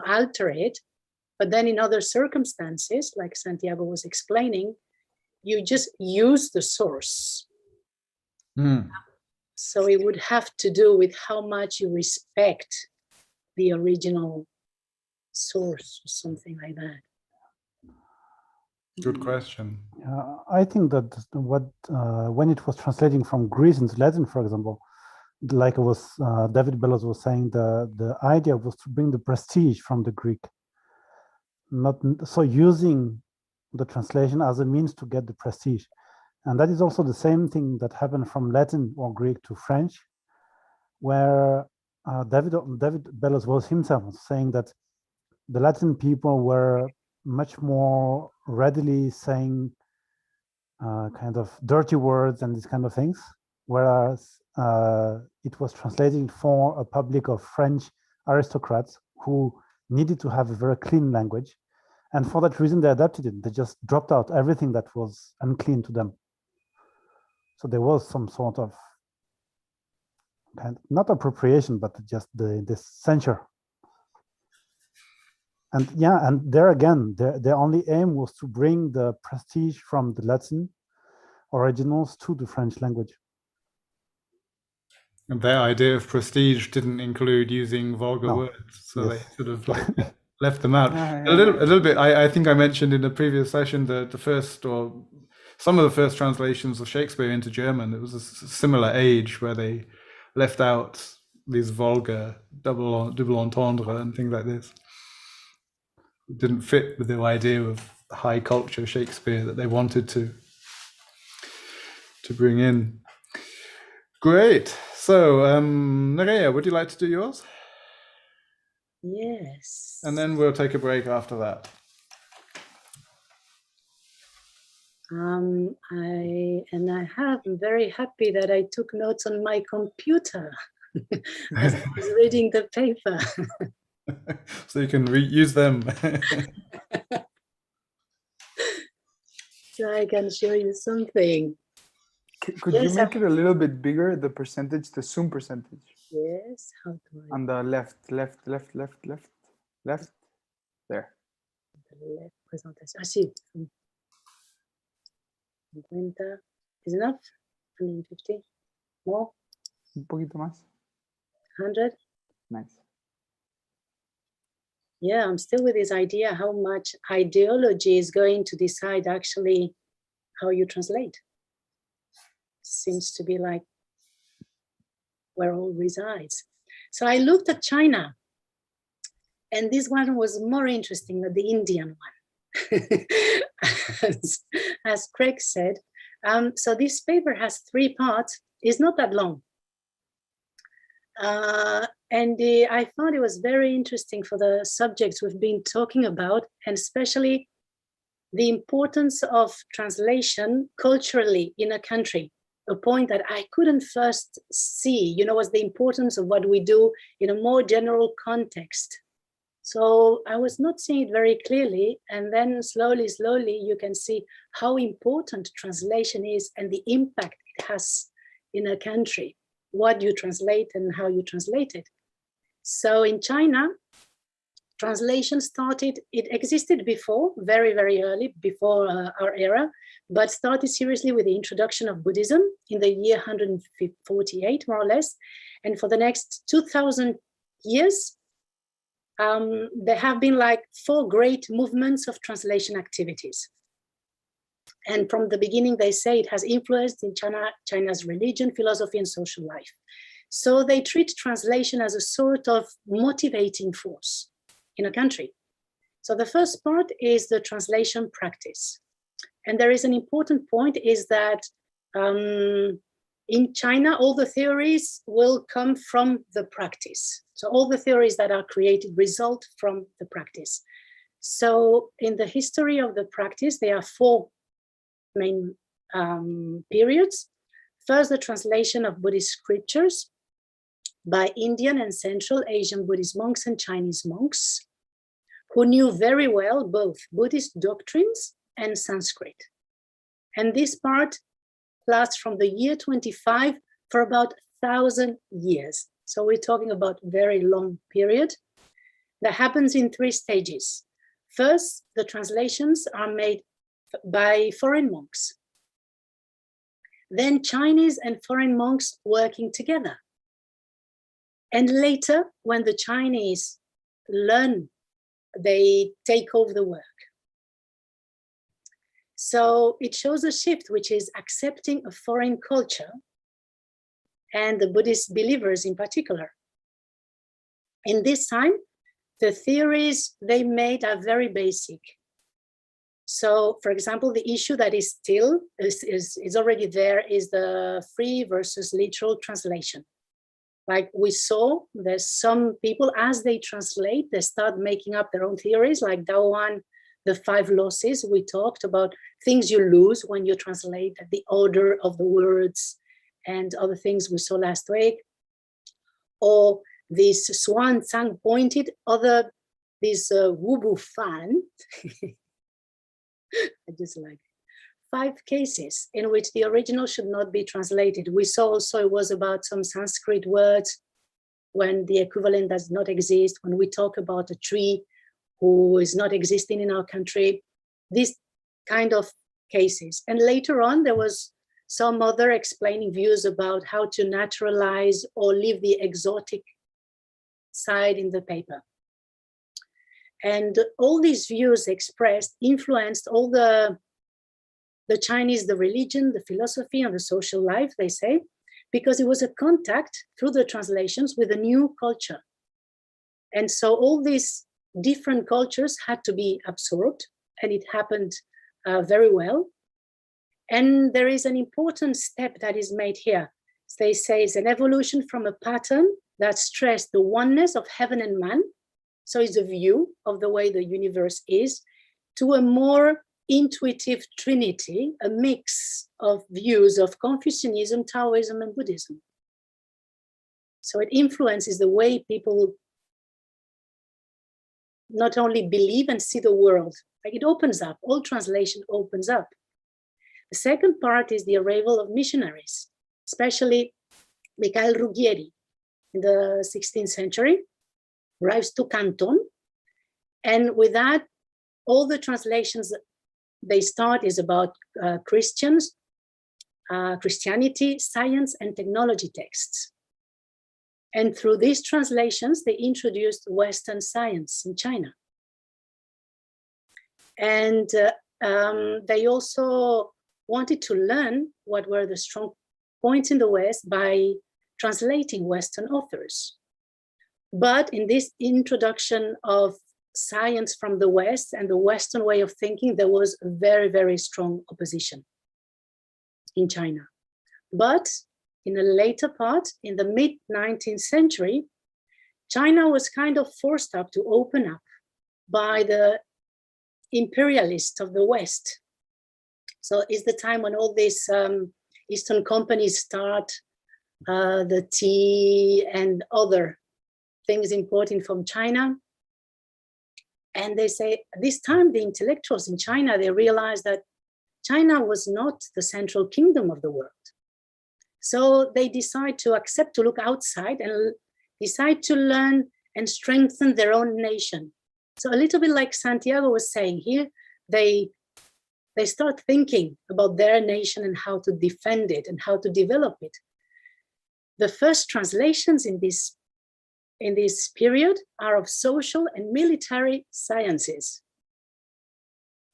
alter it. But then in other circumstances, like Santiago was explaining, you just use the source. So it would have to do with how much you respect the original source or something like that. Good question. I think that when it was translating from Greece into Latin, for example, like it was David Bellows was saying, the idea was to bring the prestige from the Greek, not so using the translation as a means to get the prestige. And that is also the same thing that happened from Latin or Greek to French, where David Bellows was himself saying that the Latin people were much more readily saying kind of dirty words and these kind of things, whereas it was translated for a public of French aristocrats who needed to have a very clean language. And for that reason, they adapted it. They just dropped out everything that was unclean to them. So there was some sort of not appropriation, but just the censure. And yeah, and there again, their only aim was to bring the prestige from the Latin originals to the French language. And their idea of prestige didn't include using vulgar words, so they sort of left them out. A little bit. I think I mentioned in the previous session the first or some of the first translations of Shakespeare into German. It was a similar age where they left out these vulgar double entendre and things like this. It didn't fit with the idea of high culture Shakespeare that they wanted to bring in. Great. So, Nerea, would you like to do yours? Yes. And then we'll take a break after that. I'm very happy that I took notes on my computer as I was reading the paper. So you can reuse them. So I can show you something. Could you make it a little bit bigger, the percentage, the zoom percentage? Yes, how do I? On the left. There. The left presentation. See. 50 is enough? 150? More? Un poquito más. 100? Nice. Yeah, I'm still with this idea how much ideology is going to decide actually how you translate. Seems to be like where all resides. So I looked at China, and this one was more interesting than the Indian one, as Craig said. So this paper has 3 parts. It's not that long. I thought it was very interesting for the subjects we've been talking about, and especially the importance of translation culturally in a country. A point that I couldn't first see, was the importance of what we do in a more general context. So I was not seeing it very clearly. And then slowly, you can see how important translation is and the impact it has in a country, what you translate and how you translate it. So in China, translation started, it existed before, very, very early, before our era, but started seriously with the introduction of Buddhism in the year 148, more or less. And for the next 2000 years, there have been like 4 great movements of translation activities. And from the beginning, they say it has influenced in China's religion, philosophy, and social life. So they treat translation as a sort of motivating force in a country. So the first part is the translation practice. And there is an important point is that in China, all the theories will come from the practice. So all the theories that are created result from the practice. So in the history of the practice, there are four main periods. First, the translation of Buddhist scriptures by Indian and Central Asian Buddhist monks and Chinese monks, who knew very well both Buddhist doctrines and Sanskrit. And this part lasts from the year 25 for about 1,000 years. So we're talking about a very long period that happens in three stages. First, the translations are made by foreign monks. Then Chinese and foreign monks working together. And later, when the Chinese learn, they take over the work. So it shows a shift, which is accepting a foreign culture and the Buddhist believers in particular. In this time, the theories they made are very basic. So, for example, the issue that is still is already there is the free versus literal translation. Like we saw, there's some people, as they translate, they start making up their own theories, like Daoan, the 5 losses. We talked about things you lose when you translate, the order of the words and other things we saw last week. Or this Swan Tsang pointed, this Wubu Fan, I just like it. 5 cases in which the original should not be translated. We saw also it was about some Sanskrit words when the equivalent does not exist, when we talk about a tree who is not existing in our country, these kind of cases. And later on, there was some other explaining views about how to naturalize or leave the exotic side in the paper. And all these views expressed influenced all the Chinese, the religion, the philosophy, and the social life, they say, because it was a contact through the translations with a new culture. And so all these different cultures had to be absorbed, and it happened very well. And there is an important step that is made here. They say it's an evolution from a pattern that stressed the oneness of heaven and man, so it's a view of the way the universe is, to a more intuitive trinity, a mix of views of Confucianism, Taoism, and Buddhism. So it influences the way people not only believe and see the world, like it opens up, all translation opens up. The second part is the arrival of missionaries, especially Mikhail Ruggieri in the 16th century, arrives to Canton. And with that, all the translations they start is about Christians, Christianity, science, and technology texts. And through these translations, they introduced Western science in China. And they also wanted to learn what were the strong points in the West by translating Western authors. But in this introduction of science from the West and the Western way of thinking, there was a very, very strong opposition in China. But in a later part, in the mid-19th century, China was kind of forced up to open up by the imperialists of the West. So it's the time when all these Eastern companies start the tea and other things importing from China. And they say, this time the intellectuals in China, they realized that China was not the central kingdom of the world. So they decide to accept to look outside and decide to learn and strengthen their own nation. So a little bit like Santiago was saying here, they start thinking about their nation and how to defend it and how to develop it. The first translations in this period are of social and military sciences.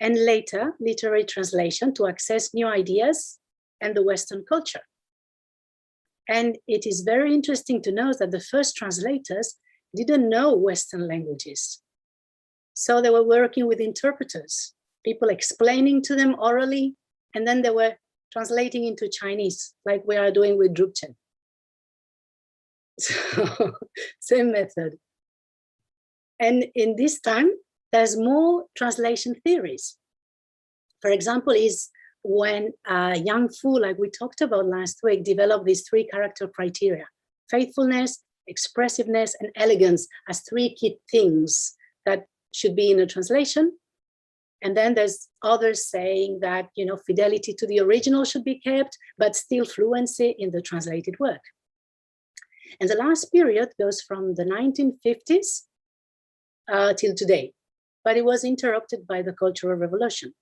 And later, literary translation to access new ideas and the Western culture. And it is very interesting to know that the first translators didn't know Western languages. So they were working with interpreters, people explaining to them orally, and then they were translating into Chinese, like we are doing with Drupchen. So, same method. And in this time, there's more translation theories. For example, is when Yang Fu, like we talked about last week, developed these 3 character criteria: faithfulness, expressiveness, and elegance as 3 key things that should be in a translation. And then there's others saying that, you know, fidelity to the original should be kept, but still fluency in the translated work. And the last period goes from the 1950s till today, but it was interrupted by the Cultural Revolution.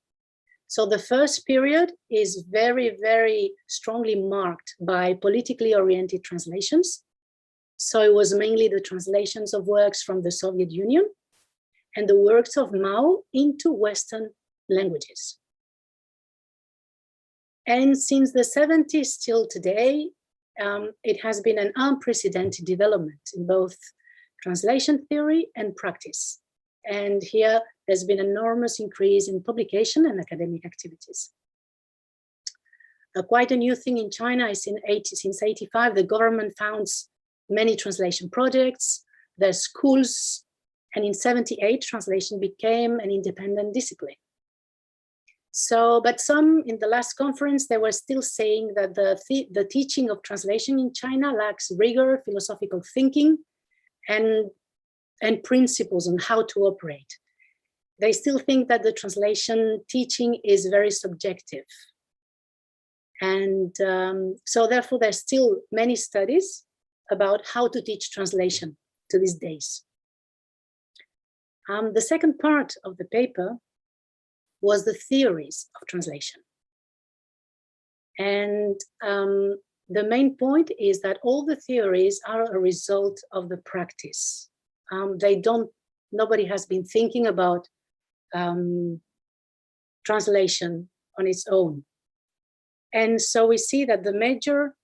So the first period is very, very strongly marked by politically oriented translations. So it was mainly the translations of works from the Soviet Union and the works of Mao into Western languages. And since the 70s till today, it has been an unprecedented development in both translation theory and practice. And here there's been an enormous increase in publication and academic activities. Quite a new thing in China is since 85, the government founds many translation projects, there's schools, and in 78, translation became an independent discipline. So, but some in the last conference, they were still saying that the teaching of translation in China lacks rigor, philosophical thinking, and principles on how to operate. They still think that the translation teaching is very subjective. And so therefore, there's still many studies about how to teach translation to these days. The second part of the paper was the theories of translation. And the main point is that all the theories are a result of the practice. Nobody has been thinking about translation on its own. And so we see that the major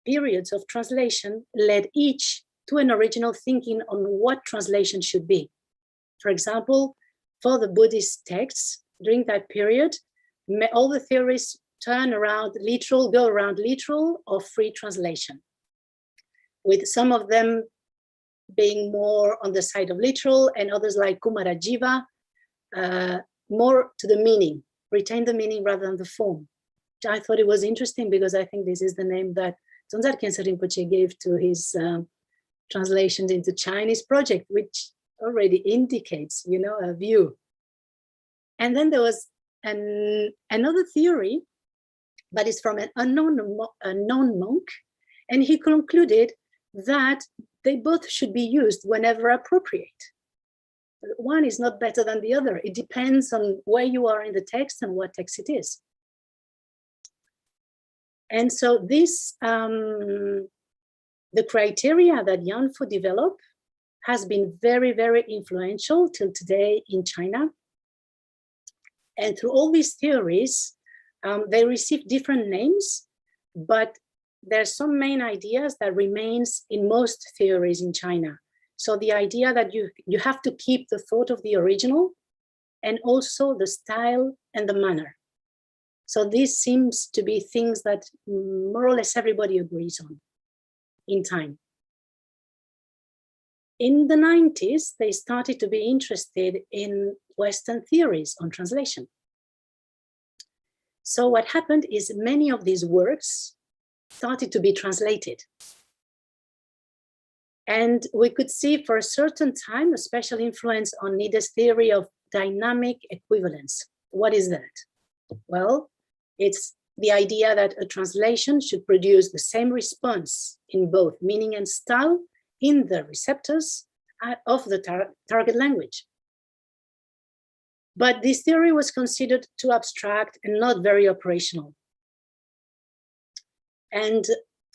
periods of translation led each to an original thinking on what translation should be. For example, for the Buddhist texts, during that period, all the theories turn around literal, go around literal or free translation, with some of them being more on the side of literal and others like Kumarajiva, more to the meaning, retain the meaning rather than the form. I thought it was interesting because I think this is the name that Dzongzar Khyentse Rinpoche gave to his translations into Chinese project, which already indicates, you know, a view. And then there was another theory, but it's from an unknown monk, and he concluded that they both should be used whenever appropriate. One is not better than the other. It depends on where you are in the text and what text it is. And so this, the criteria that Yan Fu developed has been very, very influential till today in China. And through all these theories, they receive different names, but there's some main ideas that remains in most theories in China. So the idea that you have to keep the thought of the original and also the style and the manner. So this seems to be things that more or less everybody agrees on in time. In the 90s, they started to be interested in Western theories on translation. So what happened is many of these works started to be translated. And we could see for a certain time a special influence on Nida's theory of dynamic equivalence. What is that? Well, it's the idea that a translation should produce the same response in both meaning and style in the receptors of the target language. But this theory was considered too abstract and not very operational. And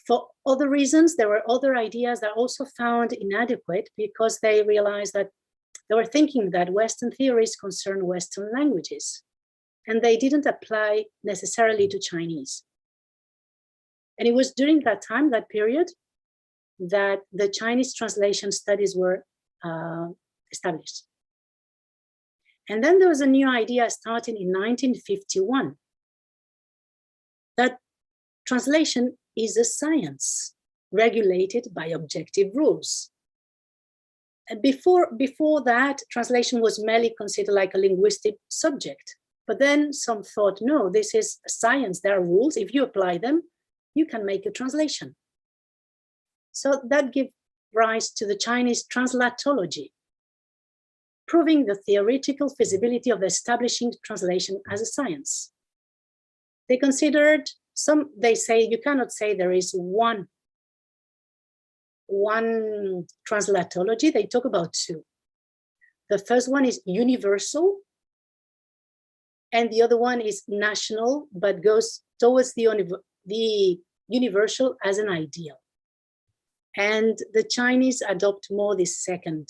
for other reasons, there were other ideas that also found inadequate because they realized that they were thinking that Western theories concern Western languages, and they didn't apply necessarily to Chinese. And it was during that time, that period, that the Chinese translation studies were established. And then there was a new idea starting in 1951 that translation is a science regulated by objective rules. And before that, translation was merely considered like a linguistic subject. But then some thought, no, this is a science. There are rules. If you apply them, you can make a translation. So that gave rise to the Chinese translatology, proving the theoretical feasibility of establishing translation as a science. They considered they say you cannot say there is one translatology. They talk about two. The first one is universal, and the other one is national, but goes towards the universal as an ideal. And the Chinese adopt more this second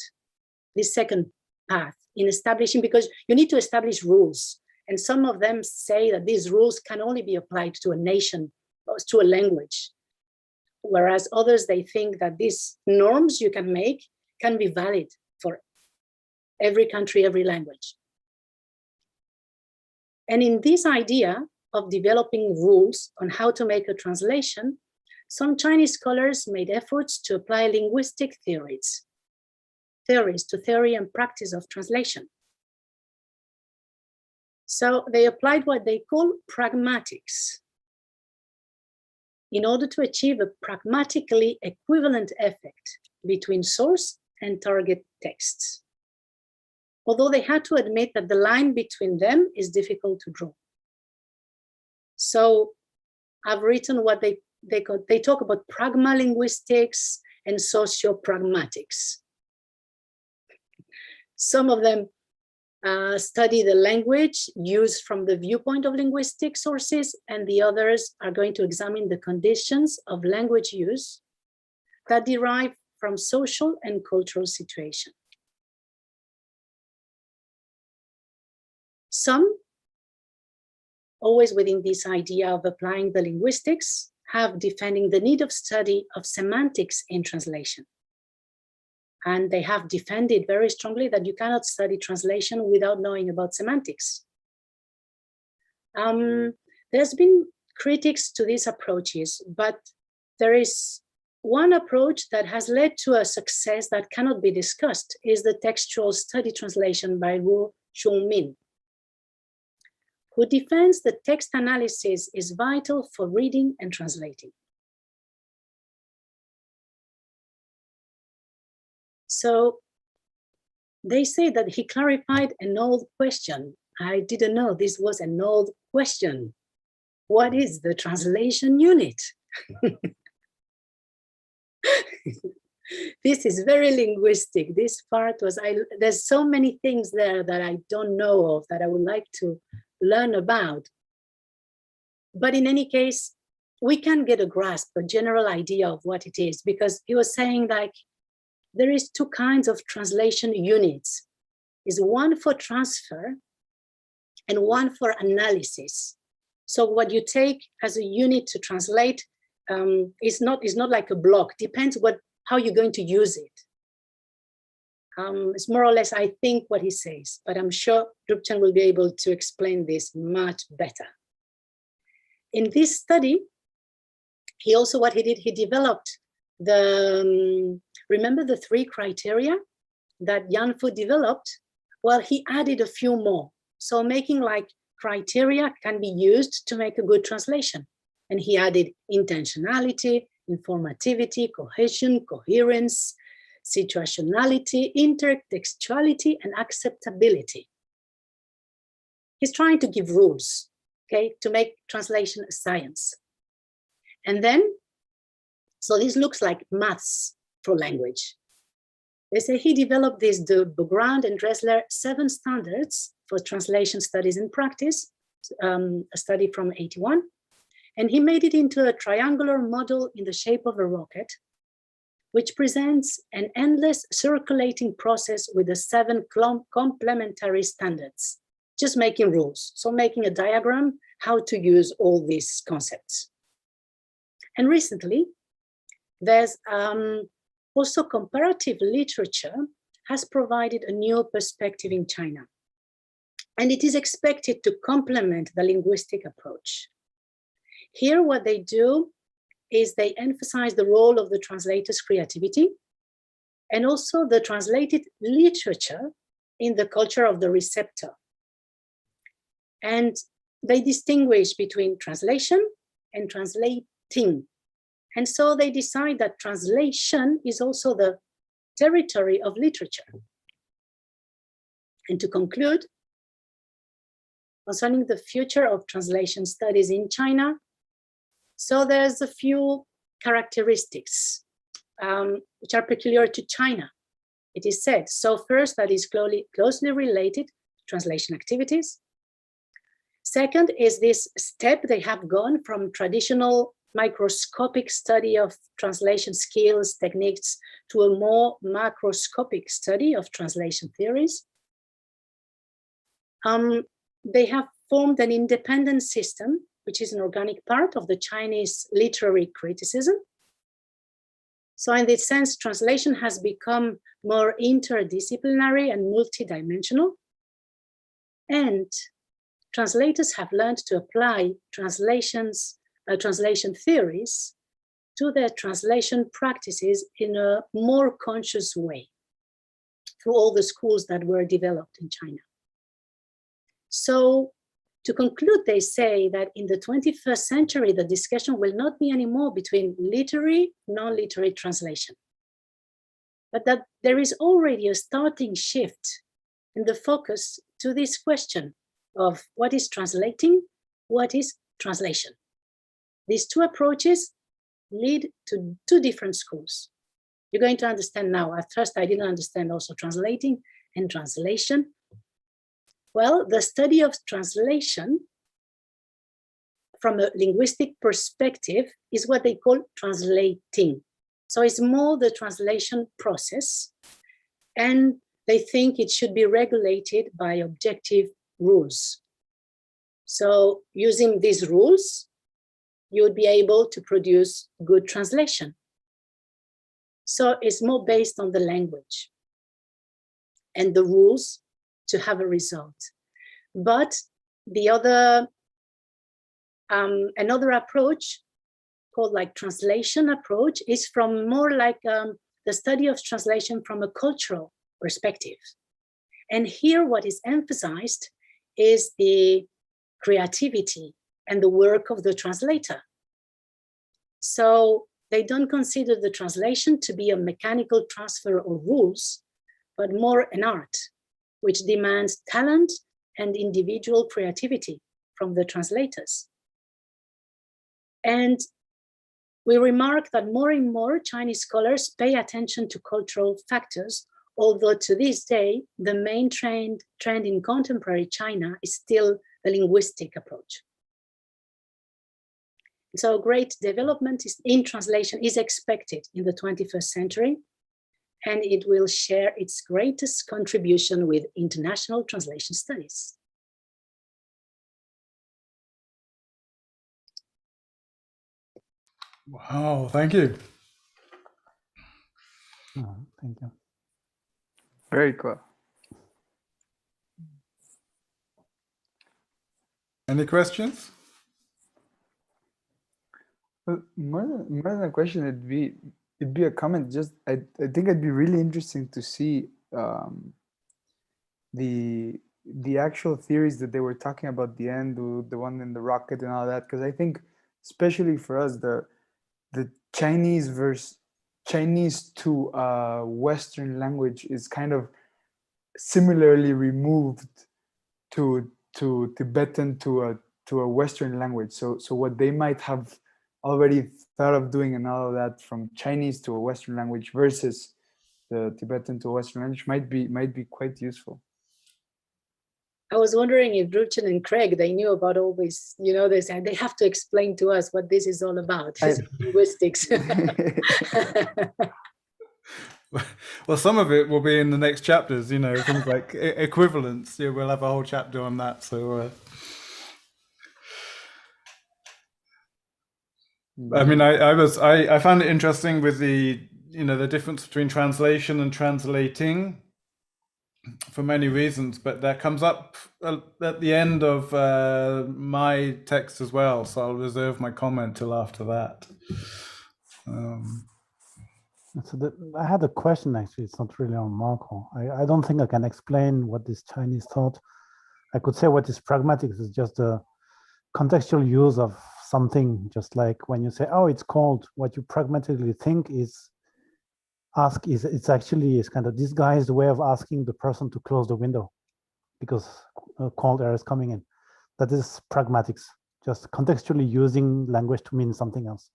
path in establishing, because you need to establish rules. And some of them say that these rules can only be applied to a nation or to a language. Whereas others, they think that these norms you can make can be valid for every country, every language. And in this idea of developing rules on how to make a translation, some Chinese scholars made efforts to apply linguistic theories to theory and practice of translation. So they applied what they call pragmatics in order to achieve a pragmatically equivalent effect between source and target texts, although they had to admit that the line between them is difficult to draw. So I've written what they talk about pragmalinguistics and sociopragmatics. Some of them study the language used from the viewpoint of linguistic sources, and the others are going to examine the conditions of language use that derive from social and cultural situations. Some, always within this idea of applying the linguistics, have defending the need of study of semantics in translation. And they have defended very strongly that you cannot study translation without knowing about semantics. There's been critics to these approaches, but there is one approach that has led to a success that cannot be discussed, is the textual study translation by Wu Xongmin, who defends that text analysis is vital for reading and translating. So they say that he clarified an old question. I didn't know this was an old question. What is the translation unit? This is very linguistic. This part was, there's so many things there that I don't know of that I would like to learn about. But in any case, we can get a grasp, a general idea of what it is, because he was saying like, there is two kinds of translation units. Is one for transfer and one for analysis. So what you take as a unit to translate is not like a block, depends how you're going to use it. It's more or less, I think, what he says, but I'm sure Drupchen will be able to explain this much better. In this study, he also, what he did, he developed remember the 3 criteria that Yan Fu developed? Well, he added a few more. So making like criteria can be used to make a good translation. And he added intentionality, informativity, cohesion, coherence, situationality, intertextuality, and acceptability. He's trying to give rules, okay, to make translation a science. And then, so this looks like maths for language. They say he developed the Beaugrand and Dressler 7 standards for translation studies in practice, a study from 81. And he made it into a triangular model in the shape of a rocket, which presents an endless circulating process with the 7 complementary standards, just making rules. So making a diagram, how to use all these concepts. And recently, there's also comparative literature has provided a new perspective in China. And it is expected to complement the linguistic approach. Here, what they do is they emphasize the role of the translator's creativity and also the translated literature in the culture of the receptor. And they distinguish between translation and translating. And so they decide that translation is also the territory of literature. And to conclude, concerning the future of translation studies in China, so there's a few characteristics which are peculiar to China, it is said. So first, that is closely related to translation activities. Second is this step they have gone from traditional microscopic study of translation skills, techniques, to a more macroscopic study of translation theories. They have formed an independent system, which is an organic part of the Chinese literary criticism. So in this sense, translation has become more interdisciplinary and multidimensional. And translators have learned to apply translation theories to their translation practices in a more conscious way through all the schools that were developed in China. So to conclude, they say that in the 21st century, the discussion will not be anymore between literary, non-literary translation, but that there is already a starting shift in the focus to this question of what is translating, what is translation. These two approaches lead to two different schools. You're going to understand now. At first, I didn't understand also translating and translation. Well, the study of translation from a linguistic perspective is what they call translating. So it's more the translation process, and they think it should be regulated by objective rules. So using these rules, you would be able to produce good translation. So it's more based on the language and the rules to have a result. But the other, another approach called like translation approach is from more like the study of translation from a cultural perspective. And here what is emphasized is the creativity and the work of the translator. So they don't consider the translation to be a mechanical transfer of rules, but more an art, which demands talent and individual creativity from the translators. And we remark that more and more Chinese scholars pay attention to cultural factors, although to this day, the main trend in contemporary China is still the linguistic approach. So great development in translation is expected in the 21st century, and it will share its greatest contribution with international translation studies. Wow, thank you. Oh, thank you. Very cool. Any questions? Well, more than a question, it'd be a comment. Just I think it'd be really interesting to see the actual theories that they were talking about at the end, the one in the rocket and all that, because I think especially for us, the Chinese to Western language is kind of similarly removed to Tibetan to a Western language. So what they might have already thought of doing and all of that from Chinese to a Western language versus the Tibetan to a Western language might be quite useful. I was wondering if Ruchen and Craig, they knew about all this, you know, they said they have to explain to us what this is all about, linguistics. Well, some of it will be in the next chapters, you know, things like equivalence. Yeah, we'll have a whole chapter on that. So, I mean, I found it interesting with the, you know, the difference between translation and translating. for many reasons, but that comes up at the end of my text as well, so I'll reserve my comment till after that. So I had a question, actually. It's not really on Marco. I don't think I can explain what this Chinese thought. I could say what is pragmatics is just a contextual use of something, just like when you say, oh, it's cold, what you pragmatically think is it's actually kind of disguised way of asking the person to close the window because cold air is coming in. That is pragmatics, just contextually using language to mean something else.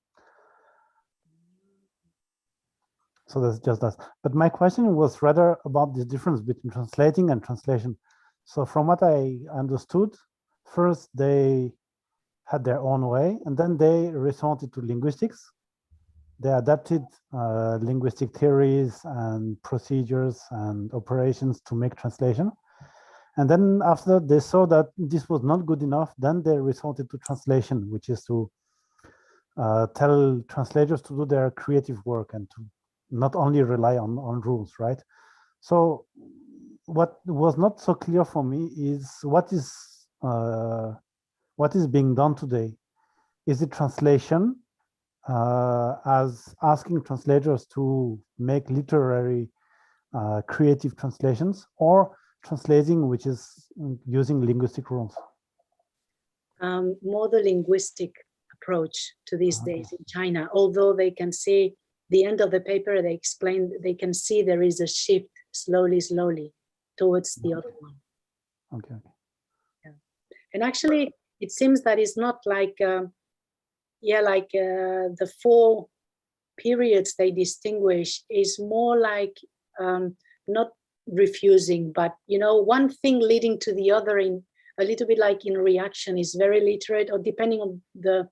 So that's just that. But my question was rather about the difference between translating and translation. So from what I understood, first they had their own way, and then they resorted to linguistics. They adapted linguistic theories and procedures and operations to make translation. And then after they saw that this was not good enough, then they resorted to translation, which is to tell translators to do their creative work and to not only rely on rules, right? So what was not so clear for me is what is being done today. Is it translation as asking translators to make literary creative translations, or translating which is using linguistic rules? More the linguistic approach to these days in China, although they can see the end of the paper, they explain, they can see there is a shift slowly towards the other one. Okay. Yeah. And actually, it seems that it's not like, the 4 periods they distinguish is more like not refusing, but, you know, one thing leading to the other in a little bit like in reaction is very literate, or depending on the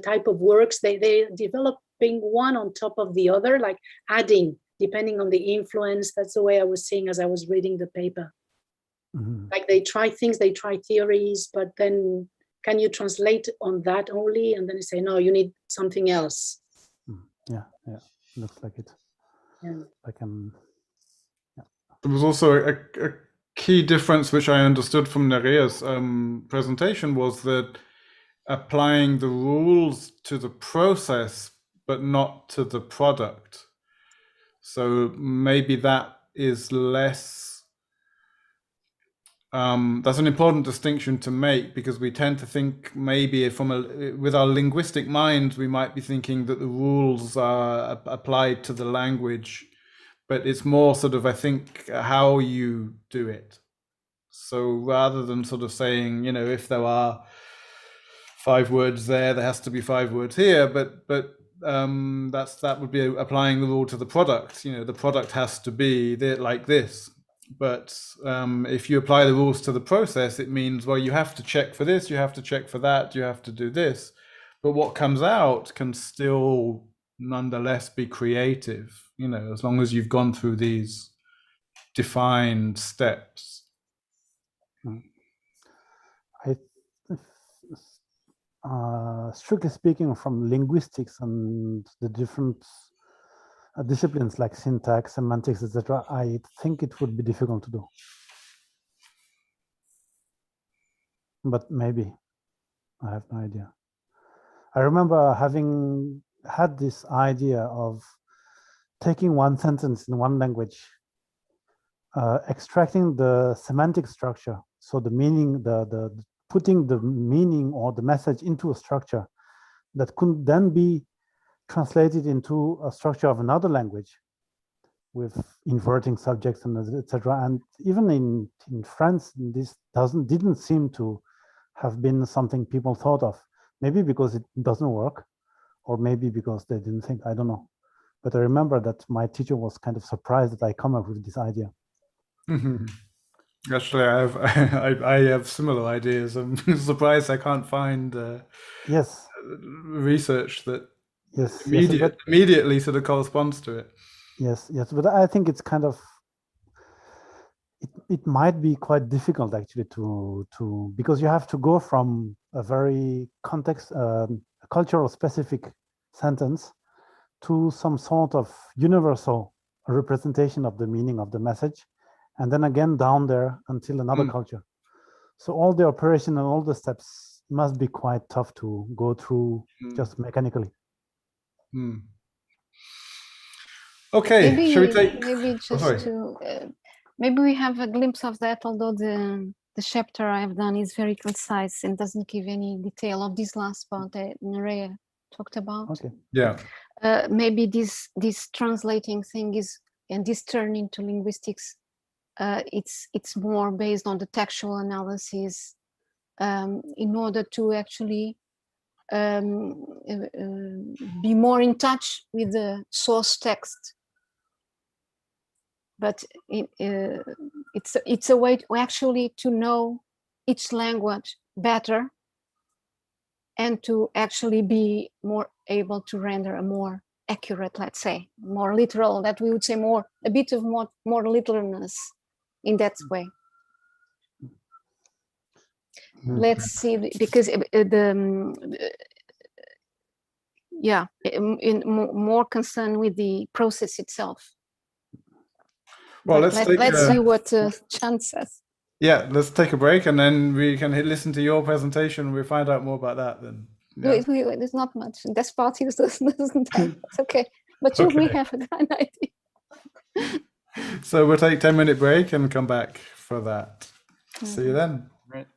type of works, they're developing one on top of the other, like adding, depending on the influence. That's the way I was seeing as I was reading the paper. Mm-hmm. Like they try things, they try theories, but then can you translate on that only? And then they say, no, you need something else. Yeah, looks like it. Yeah. Yeah. There was also a key difference, which I understood from Nerea's presentation, was that applying the rules to the process, but not to the product. So maybe that is less, that's an important distinction to make, because we tend to think maybe with our linguistic mind, we might be thinking that the rules are applied to the language, but it's more sort of, I think, how you do it. So rather than sort of saying, you know, if there are 5 words there has to be 5 words here, but that would be applying the rule to the product. You know, the product has to be like this. But if you apply the rules to the process, it means, well, you have to check for this, you have to check for that, you have to do this. But what comes out can still nonetheless be creative, you know, as long as you've gone through these defined steps. Strictly speaking, from linguistics and the different disciplines like syntax, semantics, etc., I think it would be difficult to do. But maybe, I have no idea. I remember having had this idea of taking one sentence in one language, extracting the semantic structure, so the meaning, putting the meaning or the message into a structure that could then be translated into a structure of another language with inverting subjects and etc. And even in France, this didn't seem to have been something people thought of. Maybe because it doesn't work, or maybe because they didn't think, I don't know. But I remember that my teacher was kind of surprised that I come up with this idea. Mm-hmm. Actually, I have similar ideas. I'm surprised I can't find research that immediately sort of corresponds to it. Yes, but I think it's kind of, it might be quite difficult actually to because you have to go from a very cultural specific sentence to some sort of universal representation of the meaning of the message, and then again down there until another culture. So all the operation and all the steps must be quite tough to go through just mechanically. Okay, maybe, shall we take? maybe just to maybe we have a glimpse of that, although the chapter I've done is very concise and doesn't give any detail of this last part that Nerea talked about. Okay. Yeah. Maybe this translating thing is, and this turn into linguistics, it's more based on the textual analysis in order to actually be more in touch with the source text. But it's a way to actually to know each language better and to actually be more able to render a more accurate, let's say, more literal, that we would say more, a bit of more literalness in that way. Let's see, because yeah, more concerned with the process itself. Well, let's see what Chan says. Yeah, let's take a break and then we can listen to your presentation and we'll find out more about that then. Yeah. There's not much. This party doesn't have. It's okay. But you may have an idea. So we'll take 10-minute break and come back for that. See you then. Right.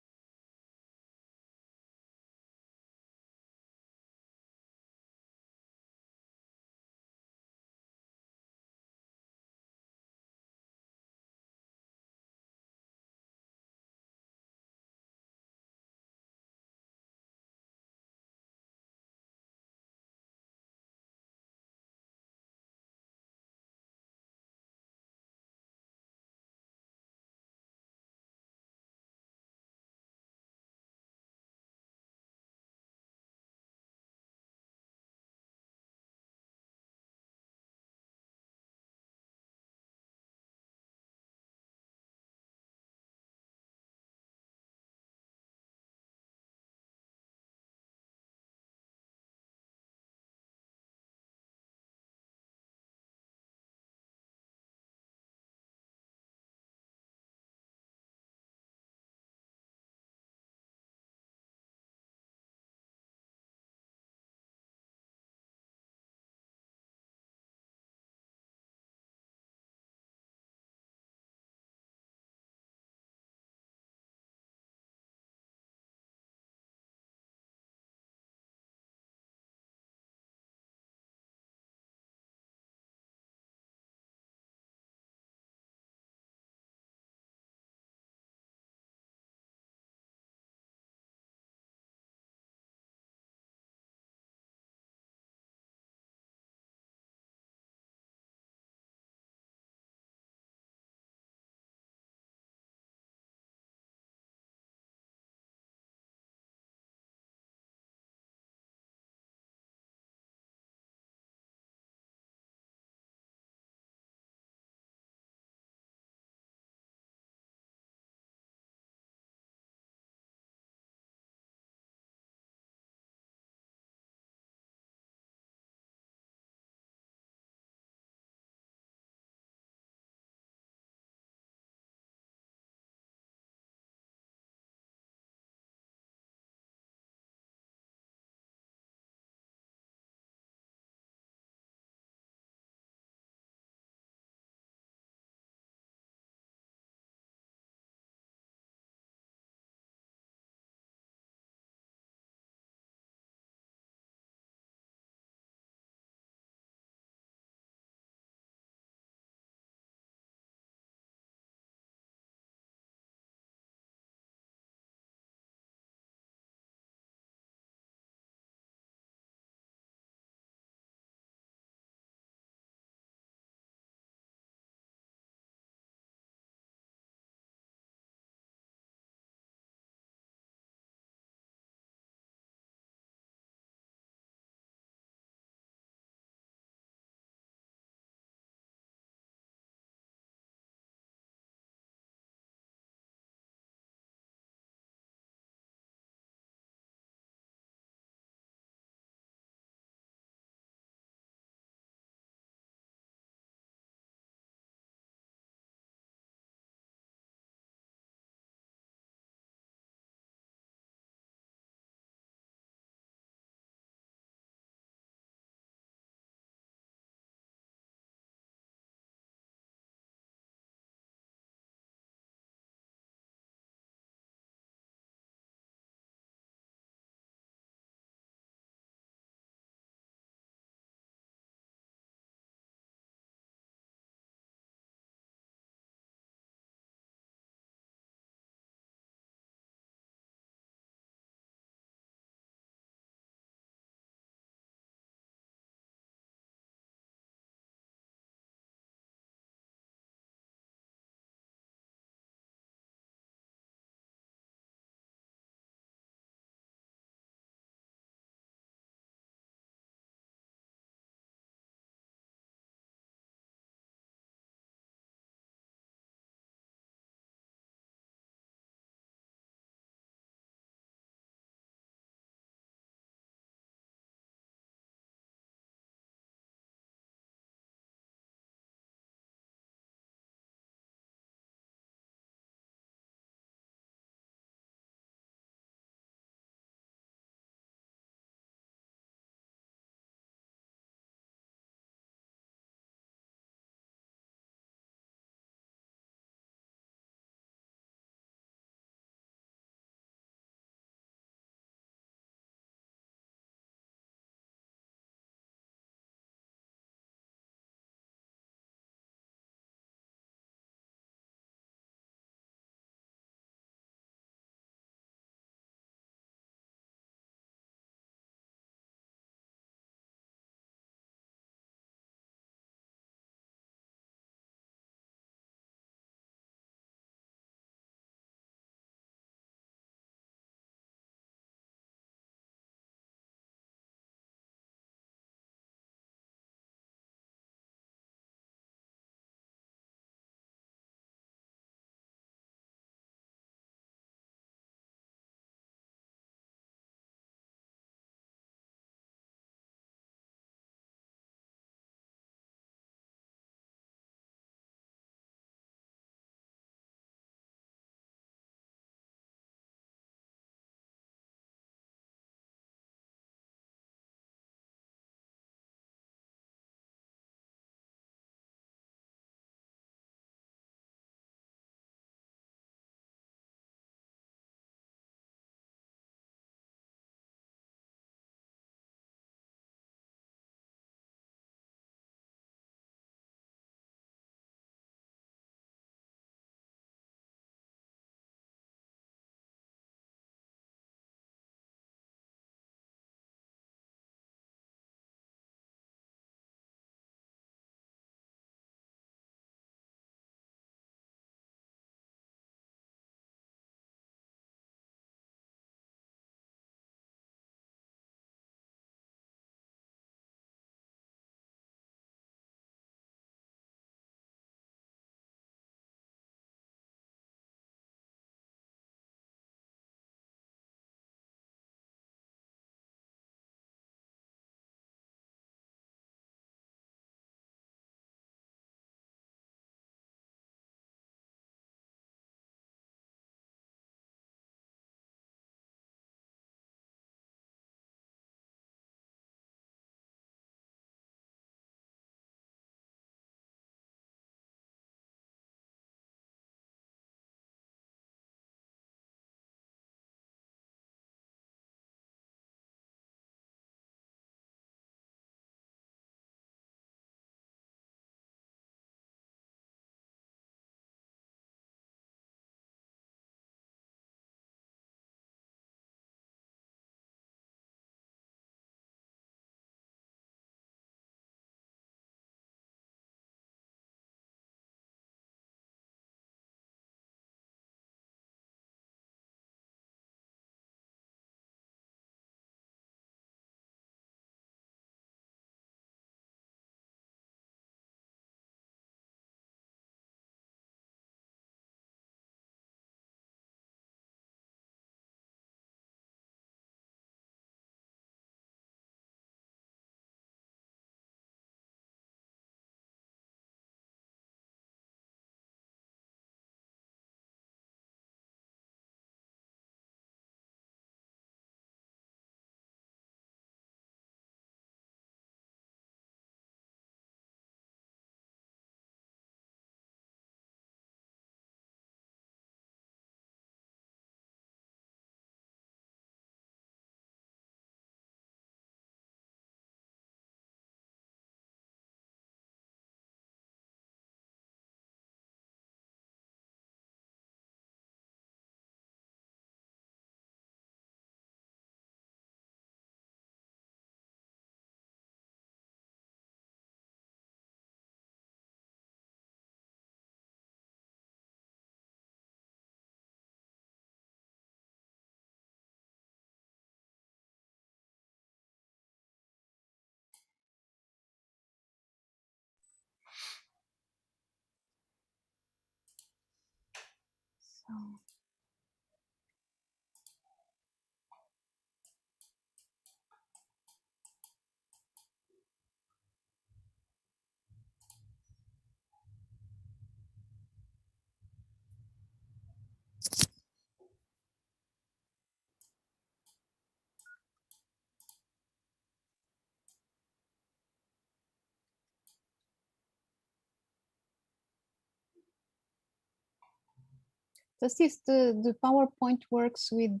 Does this the PowerPoint works with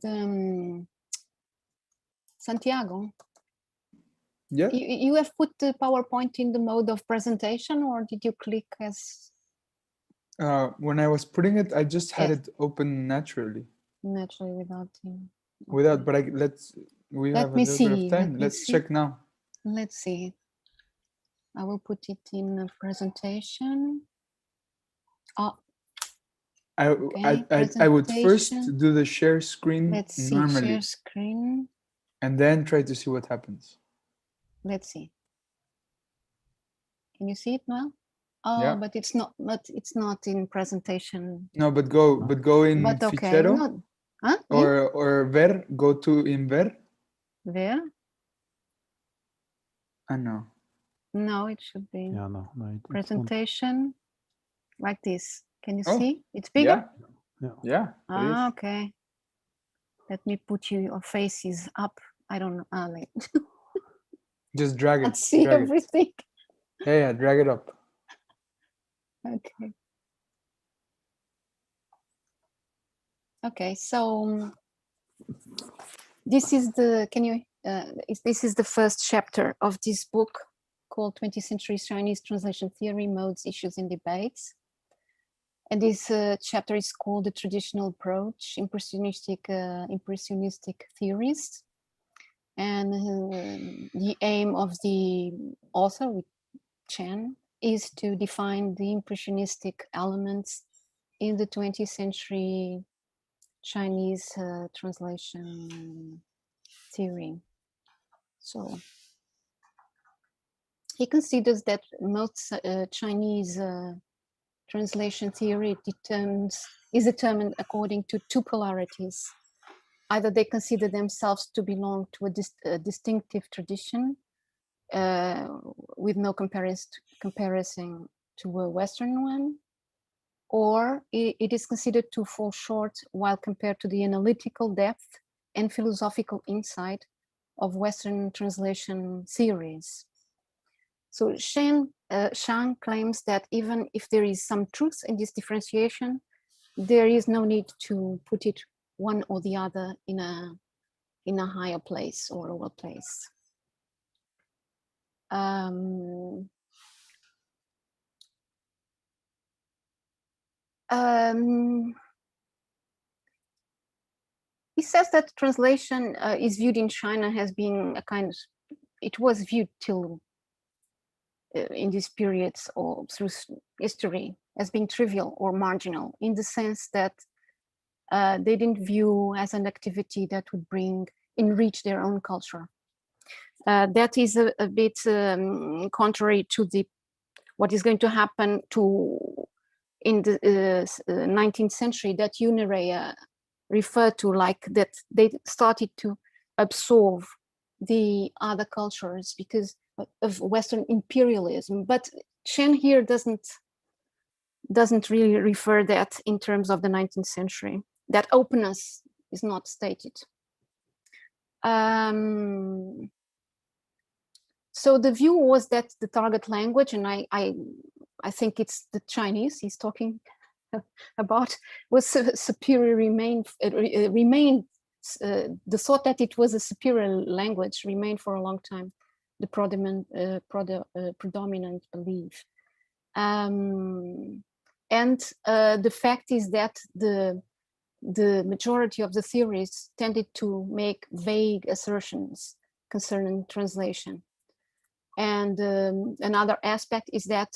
Santiago? Yeah. You have put the PowerPoint in the mode of presentation, or did you click as? When I was putting it, I just had Yes. it open naturally. Naturally, without him. Without, but we Let have a me little bit of see, time. let me Let's see. check now. Let's see. I will put it in a presentation. Oh, okay, I would first presentation. do the share screen Let's see, normally, share screen. and then try to see what happens. Let's see. Can you see it now? Oh, Yeah. but it's not. But it's not in presentation. No, but go in But okay, fichero not. Huh? or ver. Go to in ver. There? I know. No, it should be Yeah, no, it won't. presentation like this. Can you Oh, see? It's bigger. Yeah. It is. Okay. Let me put your faces up. I don't know. Like, Just drag it. let's see drag everything. it. Yeah, drag it up. Okay. Okay, so this is the, this is the first chapter of this book called 20th Century Chinese Translation Theory, Modes, Issues and Debates. And this chapter is called The Traditional Approach, Impressionistic Theories. And the aim of the author, Chen, is to define the impressionistic elements in the 20th century Chinese translation theory. So he considers that most Chinese translation theory is determined according to two polarities. Either they consider themselves to belong to a distinctive tradition with no comparison to a Western one, or it is considered to fall short while compared to the analytical depth and philosophical insight of Western translation theories. So Shang claims that even if there is some truth in this differentiation, there is no need to put it one or the other in a higher place or lower place. He says that translation is viewed in China as being a kind of, it was viewed till in these periods or through history as being trivial or marginal, in the sense that they didn't view as an activity that would enrich their own culture. That is a bit contrary to what is going to happen in the 19th century that Unire referred to, like that they started to absorb the other cultures because of Western imperialism. But Chen here doesn't really refer that in terms of the 19th century. That openness is not stated. So the view was that the target language, and I think it's the Chinese he's talking about, was superior, remained the thought that it was a superior language remained for a long time the predominant belief. And the fact is that the majority of the theories tended to make vague assertions concerning translation. And another aspect is that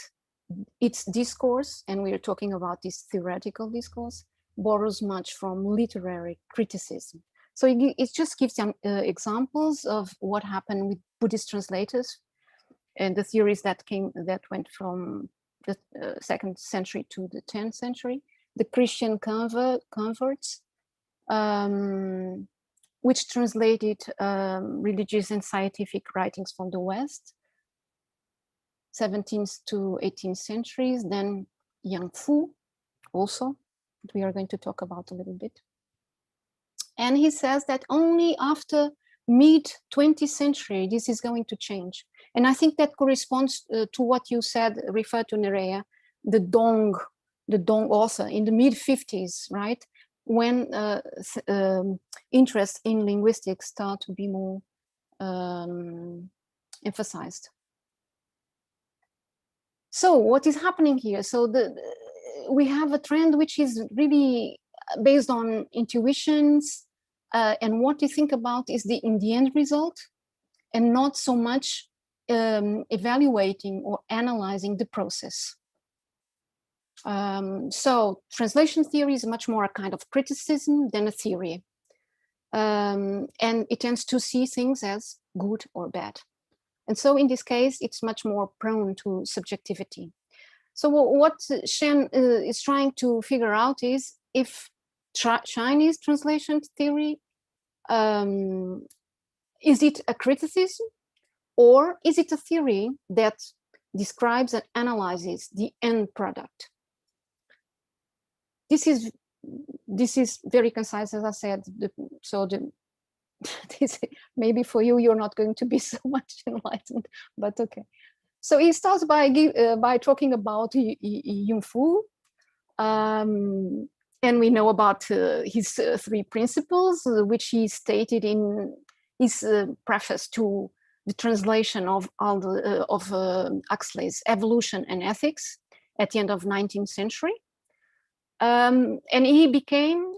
its discourse, and we are talking about this theoretical discourse, borrows much from literary criticism. So it just gives some examples of what happened with Buddhist translators and the theories that went from the 2nd century to the 10th century. the Christian converts, which translated religious and scientific writings from the West, 17th to 18th centuries, then Yang Fu also, that we are going to talk about a little bit. And he says that only after mid-20th century, this is going to change. And I think that corresponds to what you said, referred to Nerea, the Dong author in the mid-50s, right? When interest in linguistics start to be more emphasized. So what is happening here? So we have a trend which is really based on intuitions, and what you think about is in the end result, and not so much evaluating or analyzing the process. So translation theory is much more a kind of criticism than a theory. And it tends to see things as good or bad. And so in this case, it's much more prone to subjectivity. So what Shen is trying to figure out is if Chinese translation theory, is it a criticism, or is it a theory that describes and analyzes the end product? This is very concise, as I said. Maybe for you, you're not going to be so much enlightened, but okay. So he starts by talking about Yung Fu, and we know about his 3 principles, which he stated in his preface to the translation of Huxley's Evolution and Ethics at the end of 19th century. And he became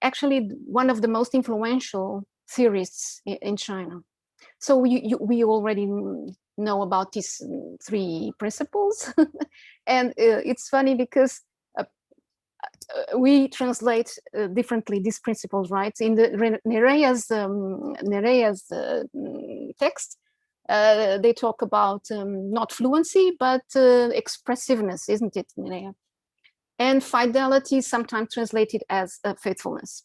actually one of the most influential theorists in China. So we already know about these 3 principles. And it's funny because we translate differently these principles, right? In the Nerea's text, they talk about not fluency, but expressiveness, isn't it, Nerea? And fidelity is sometimes translated as faithfulness.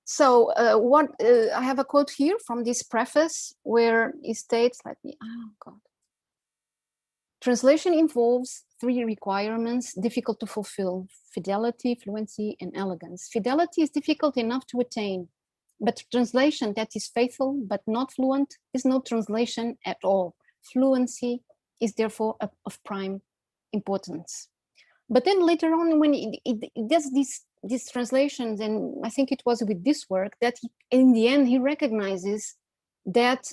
So I have a quote here from this preface where he states, translation involves 3 requirements difficult to fulfill: fidelity, fluency, and elegance. Fidelity is difficult enough to attain, but translation that is faithful but not fluent is no translation at all. Fluency is therefore of prime importance. But then later on, when it does these translations, and I think it was with this work, that in the end he recognizes that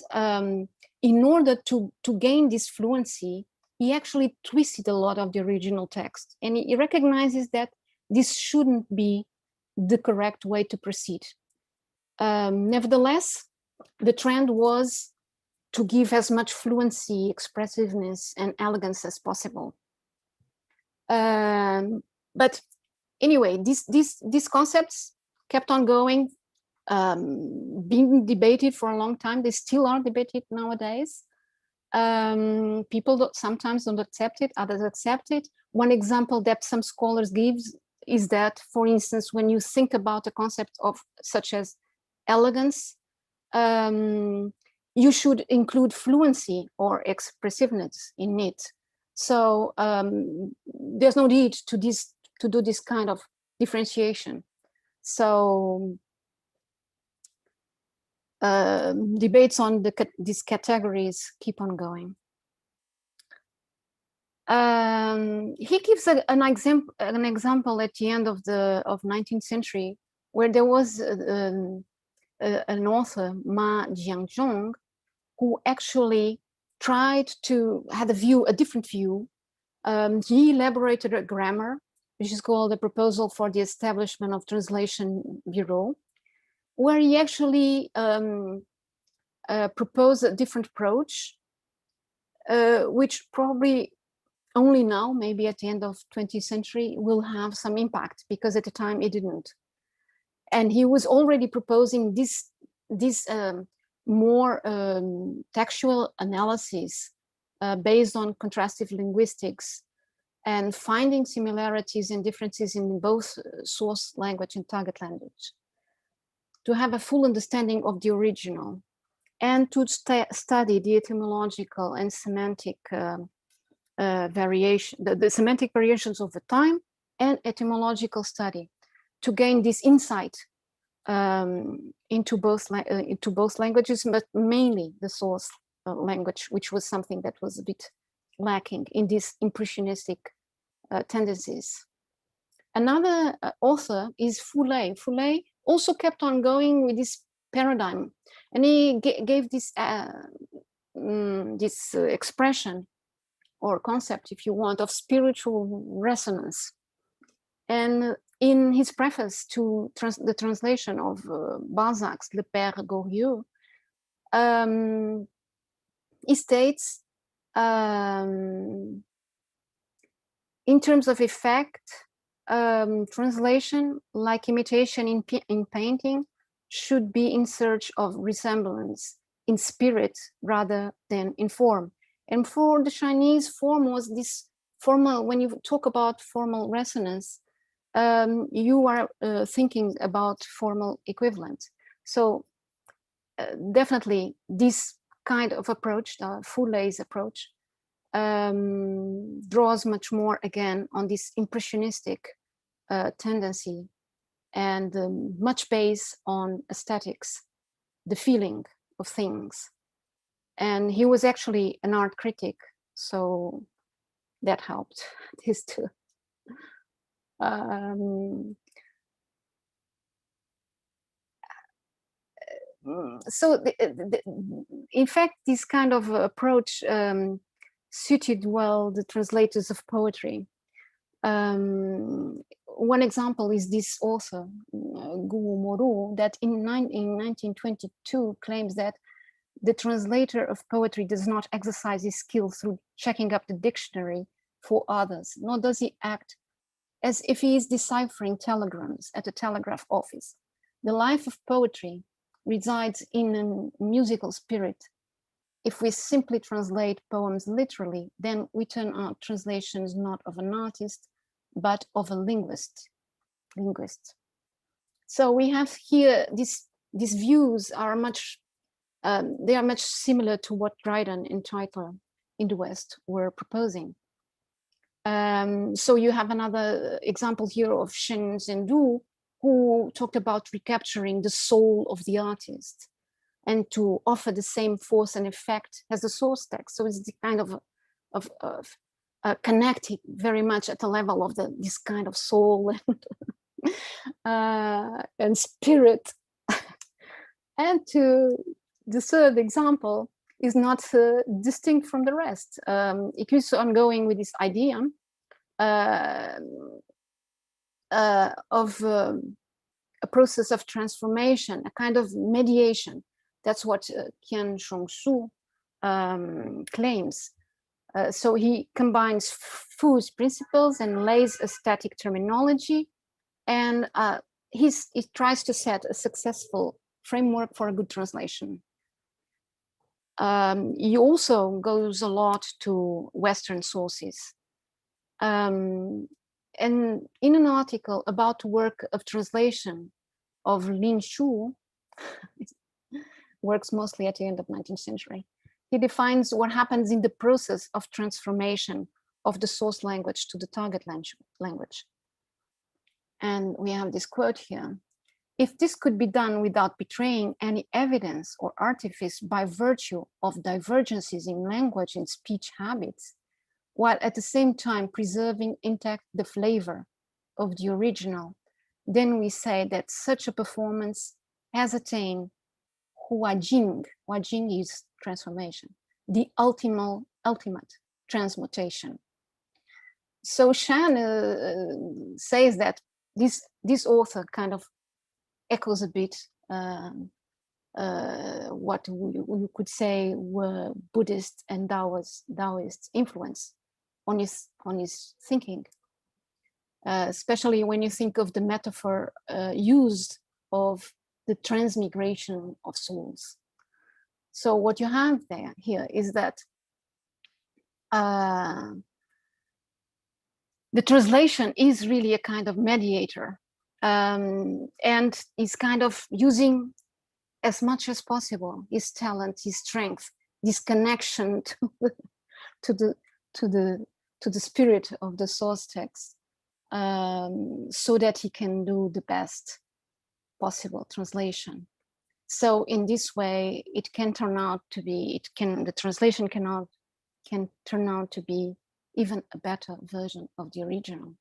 in order to gain this fluency, he actually twisted a lot of the original text. And he recognizes that this shouldn't be the correct way to proceed. Nevertheless, the trend was to give as much fluency, expressiveness, and elegance as possible. But anyway, these concepts kept on going, being debated for a long time. They still are debated nowadays. People sometimes don't accept it, others accept it. One example that some scholars give is that, for instance, when you think about a concept of such as elegance, you should include fluency or expressiveness in it. So there's no need to do this kind of differentiation. So debates on these categories keep on going. He gives an example at the end of the 19th century, where there was an author, Ma Jianzhong, who actually had a different view. He elaborated a grammar, which is called the Proposal for the Establishment of Translation Bureau, where he actually proposed a different approach, which probably only now, maybe at the end of 20th century, will have some impact, because at the time it didn't. And he was already proposing this more textual analysis based on contrastive linguistics, and finding similarities and differences in both source language and target language, to have a full understanding of the original, and to study the etymological and semantic variation, the semantic variations over time, and etymological study, to gain this insight into both languages, but mainly the source language, which was something that was a bit lacking in these impressionistic tendencies. Another author is Foulet. Foulet also kept on going with this paradigm, and he gave this expression or concept, if you want, of spiritual resonance. And in his preface to the translation of Balzac's Le Père Goriot, he states, in terms of effect, translation, like imitation in painting, should be in search of resemblance in spirit rather than in form. And for the Chinese, form was this formal, when you talk about formal resonance, you are thinking about formal equivalence. So definitely this kind of approach, Foulet's approach, draws much more again on this impressionistic tendency, and much based on aesthetics, the feeling of things. And he was actually an art critic, so that helped this too. So in fact, this kind of approach suited well the translators of poetry. One example is this author, Guo Moru, that in 1922 claims that the translator of poetry does not exercise his skill through checking up the dictionary for others, nor does he act as if he is deciphering telegrams at a telegraph office. The life of poetry resides in a musical spirit. If we simply translate poems literally, then we turn out translations not of an artist, but of a linguist. So we have here, these views are much, they are much similar to what Dryden and Tytler in the West were proposing. So you have another example here of Shen Zhendu, who talked about recapturing the soul of the artist and to offer the same force and effect as the source text. So it's the kind of connecting very much at the level of this kind of soul and spirit. And the third example is not distinct from the rest. It keeps on going with this idea of a process of transformation, a kind of mediation. That's what Qian Shongsu claims. So he combines Fu's principles and Lei's aesthetic terminology, and he tries to set a successful framework for a good translation. He also goes a lot to Western sources. And in an article about the work of translation of Lin Shu, works mostly at the end of 19th century, he defines what happens in the process of transformation of the source language to the target language. And we have this quote here. If this could be done without betraying any evidence or artifice by virtue of divergences in language and speech habits, while at the same time preserving intact the flavor of the original, then we say that such a performance has attained Huajing. Huajing is transformation, the ultimate transmutation. So Shan says that this author kind of echoes a bit what we could say were Buddhist and Taoist influence on his thinking, especially when you think of the metaphor used of the transmigration of souls. So what you have here is that the translation is really a kind of mediator, and is kind of using as much as possible his talent, his strength, this connection to the spirit of the source text, so that he can do the best possible translation. So in this way, it can turn out to be, the translation can turn out to be even a better version of the original.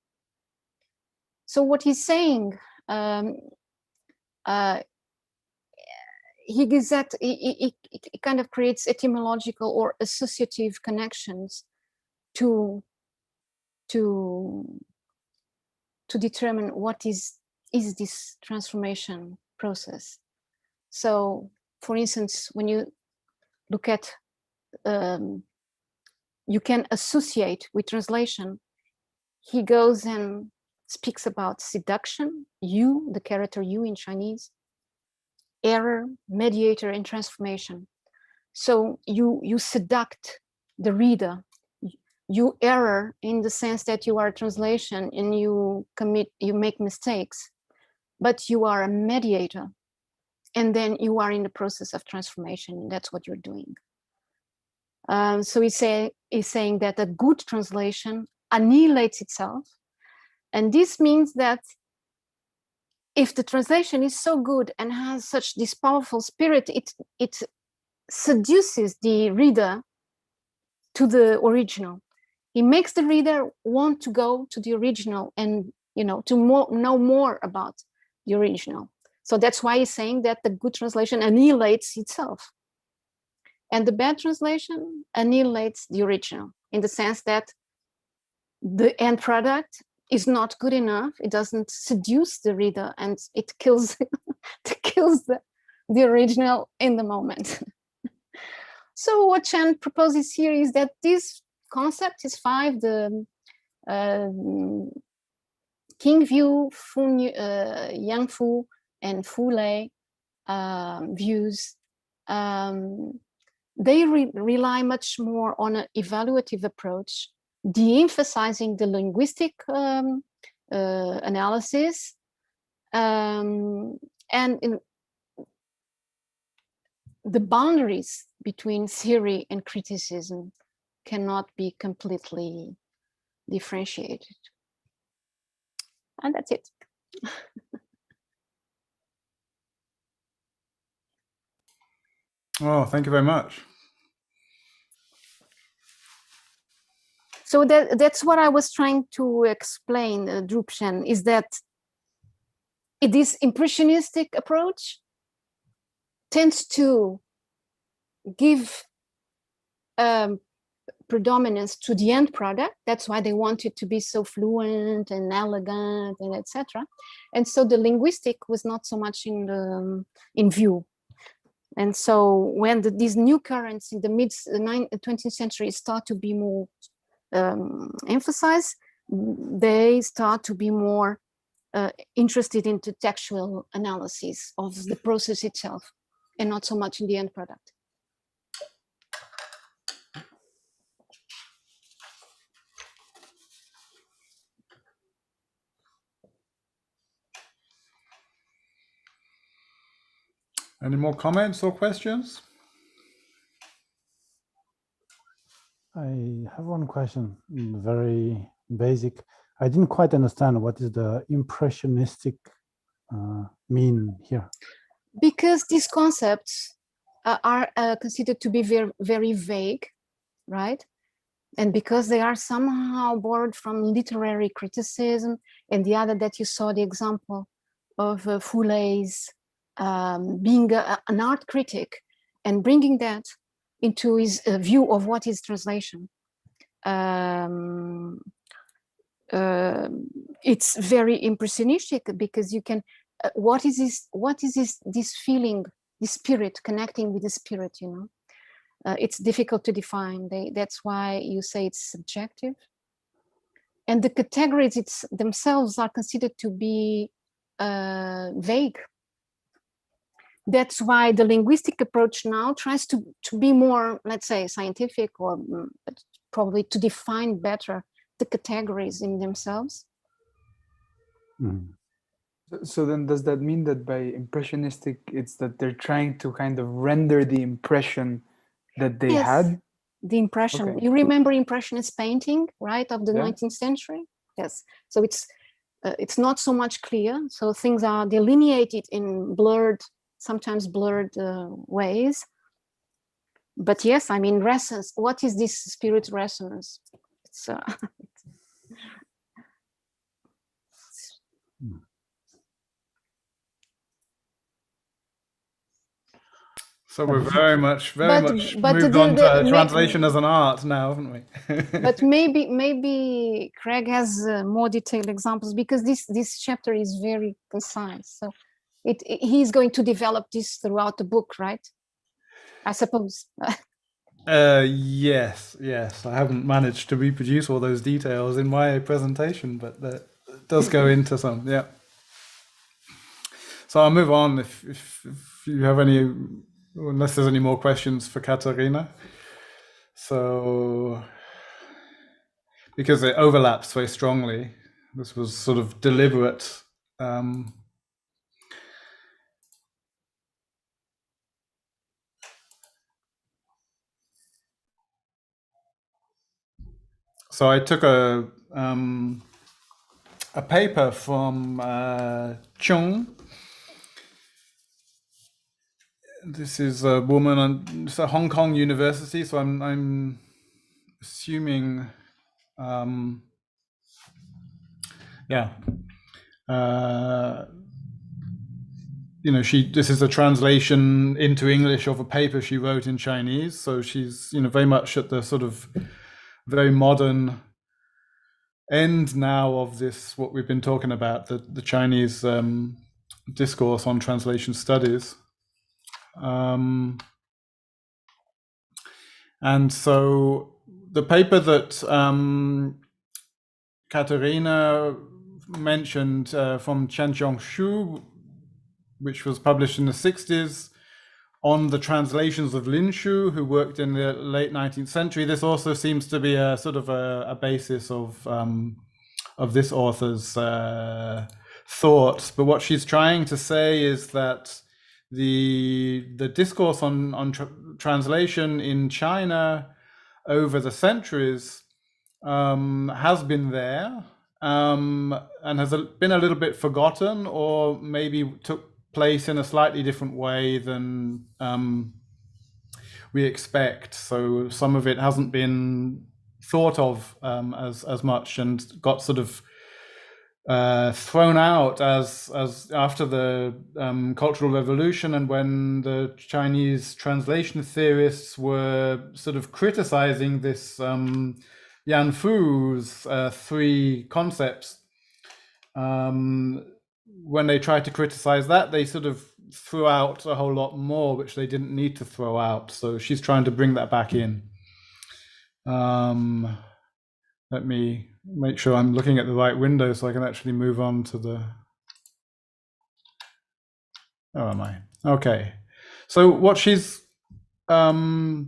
So what he's saying, he gives that, he kind of creates etymological or associative connections to determine what is this transformation process. So, for instance, when you look at, you can associate with translation, he goes and speaks about seduction, you, the character you in Chinese, error, mediator, and transformation. So you seduct the reader. You error in the sense that you are a translation and you make mistakes, but you are a mediator. And then you are in the process of transformation, and that's what you're doing. So he's saying that a good translation annihilates itself. And this means that if the translation is so good and has such this powerful spirit, it seduces the reader to the original. It makes the reader want to go to the original and, you know, to know more about the original. So that's why he's saying that the good translation annihilates itself. And the bad translation annihilates the original, in the sense that the end product is not good enough. It doesn't seduce the reader, and it kills the original in the moment. So what Chen proposes here is that this concept is 5, the King View, Yang Fu, and Fu Lei views. They rely much more on an evaluative approach, de-emphasizing the linguistic analysis, and the boundaries between theory and criticism cannot be completely differentiated. And that's it. Oh, thank you very much. So that's what I was trying to explain, Drupchen, is that this impressionistic approach tends to give predominance to the end product. That's why they want it to be so fluent and elegant and etc. And so the linguistic was not so much in view. And so when these new currents in the mid-20th century start to be more emphasized, they start to be more interested into textual analysis of the process itself, and not so much in the end product. Any more comments or questions? I have one question, very basic. I didn't quite understand what is the impressionistic mean here. Because these concepts are considered to be very, very vague, right? And because they are somehow borrowed from literary criticism, and the other that you saw the example of Fu Lei's being an art critic and bringing that into his view of what is translation. It's very impressionistic, because you can, what is this feeling, this spirit, connecting with the spirit, you know? It's difficult to define. That's why you say it's subjective. And the categories themselves are considered to be vague. That's why the linguistic approach now tries to be more, let's say, scientific, or probably to define better the categories in themselves. Mhm. So then does that mean that by impressionistic, it's that they're trying to kind of render the impression that they Yes. had? The impression. Okay. You remember Impressionist painting, right, of the Yeah. 19th century? Yes. So it's not so much clear. So things are delineated in blurred, sometimes blurred ways. But yes, I mean, resonance. What is this spirit resonance? It's So we're very much but moved on to translation as an art now, haven't we? But maybe Craig has more detailed examples, because this chapter is very concise. So he's going to develop this throughout the book, right? I suppose. Yes. I haven't managed to reproduce all those details in my presentation, but it does go into some. Yeah. So I'll move on if you have any, unless there's any more questions for Katarina. So, because it overlaps very strongly, this was sort of deliberate. So I took a paper from Chung. This is a woman, it's a Hong Kong university, so I'm assuming, this is a translation into English of a paper she wrote in Chinese. So she's, very much at the sort of very modern end now of this, what we've been talking about, the Chinese discourse on translation studies. And so the paper that Katerina mentioned from Chen Zhongshu, which was published in the 60s, on the translations of Lin Shu, who worked in the late 19th century. This also seems to be a sort of a basis of this author's thoughts. But what she's trying to say is that the discourse on translation in China over the centuries has been there, and has been a little bit forgotten, or maybe took place in a slightly different way than we expect. So some of it hasn't been thought of as much, and got sort of thrown out as after the Cultural Revolution, and when the Chinese translation theorists were sort of criticizing this Yan Fu's three concepts. When they tried to criticize that, they sort of threw out a whole lot more, which they didn't need to throw out. So she's trying to bring that back in. Let me make sure I'm looking at the right window so I can actually move on to the... Oh, am I? Okay. So what she's... Whoops,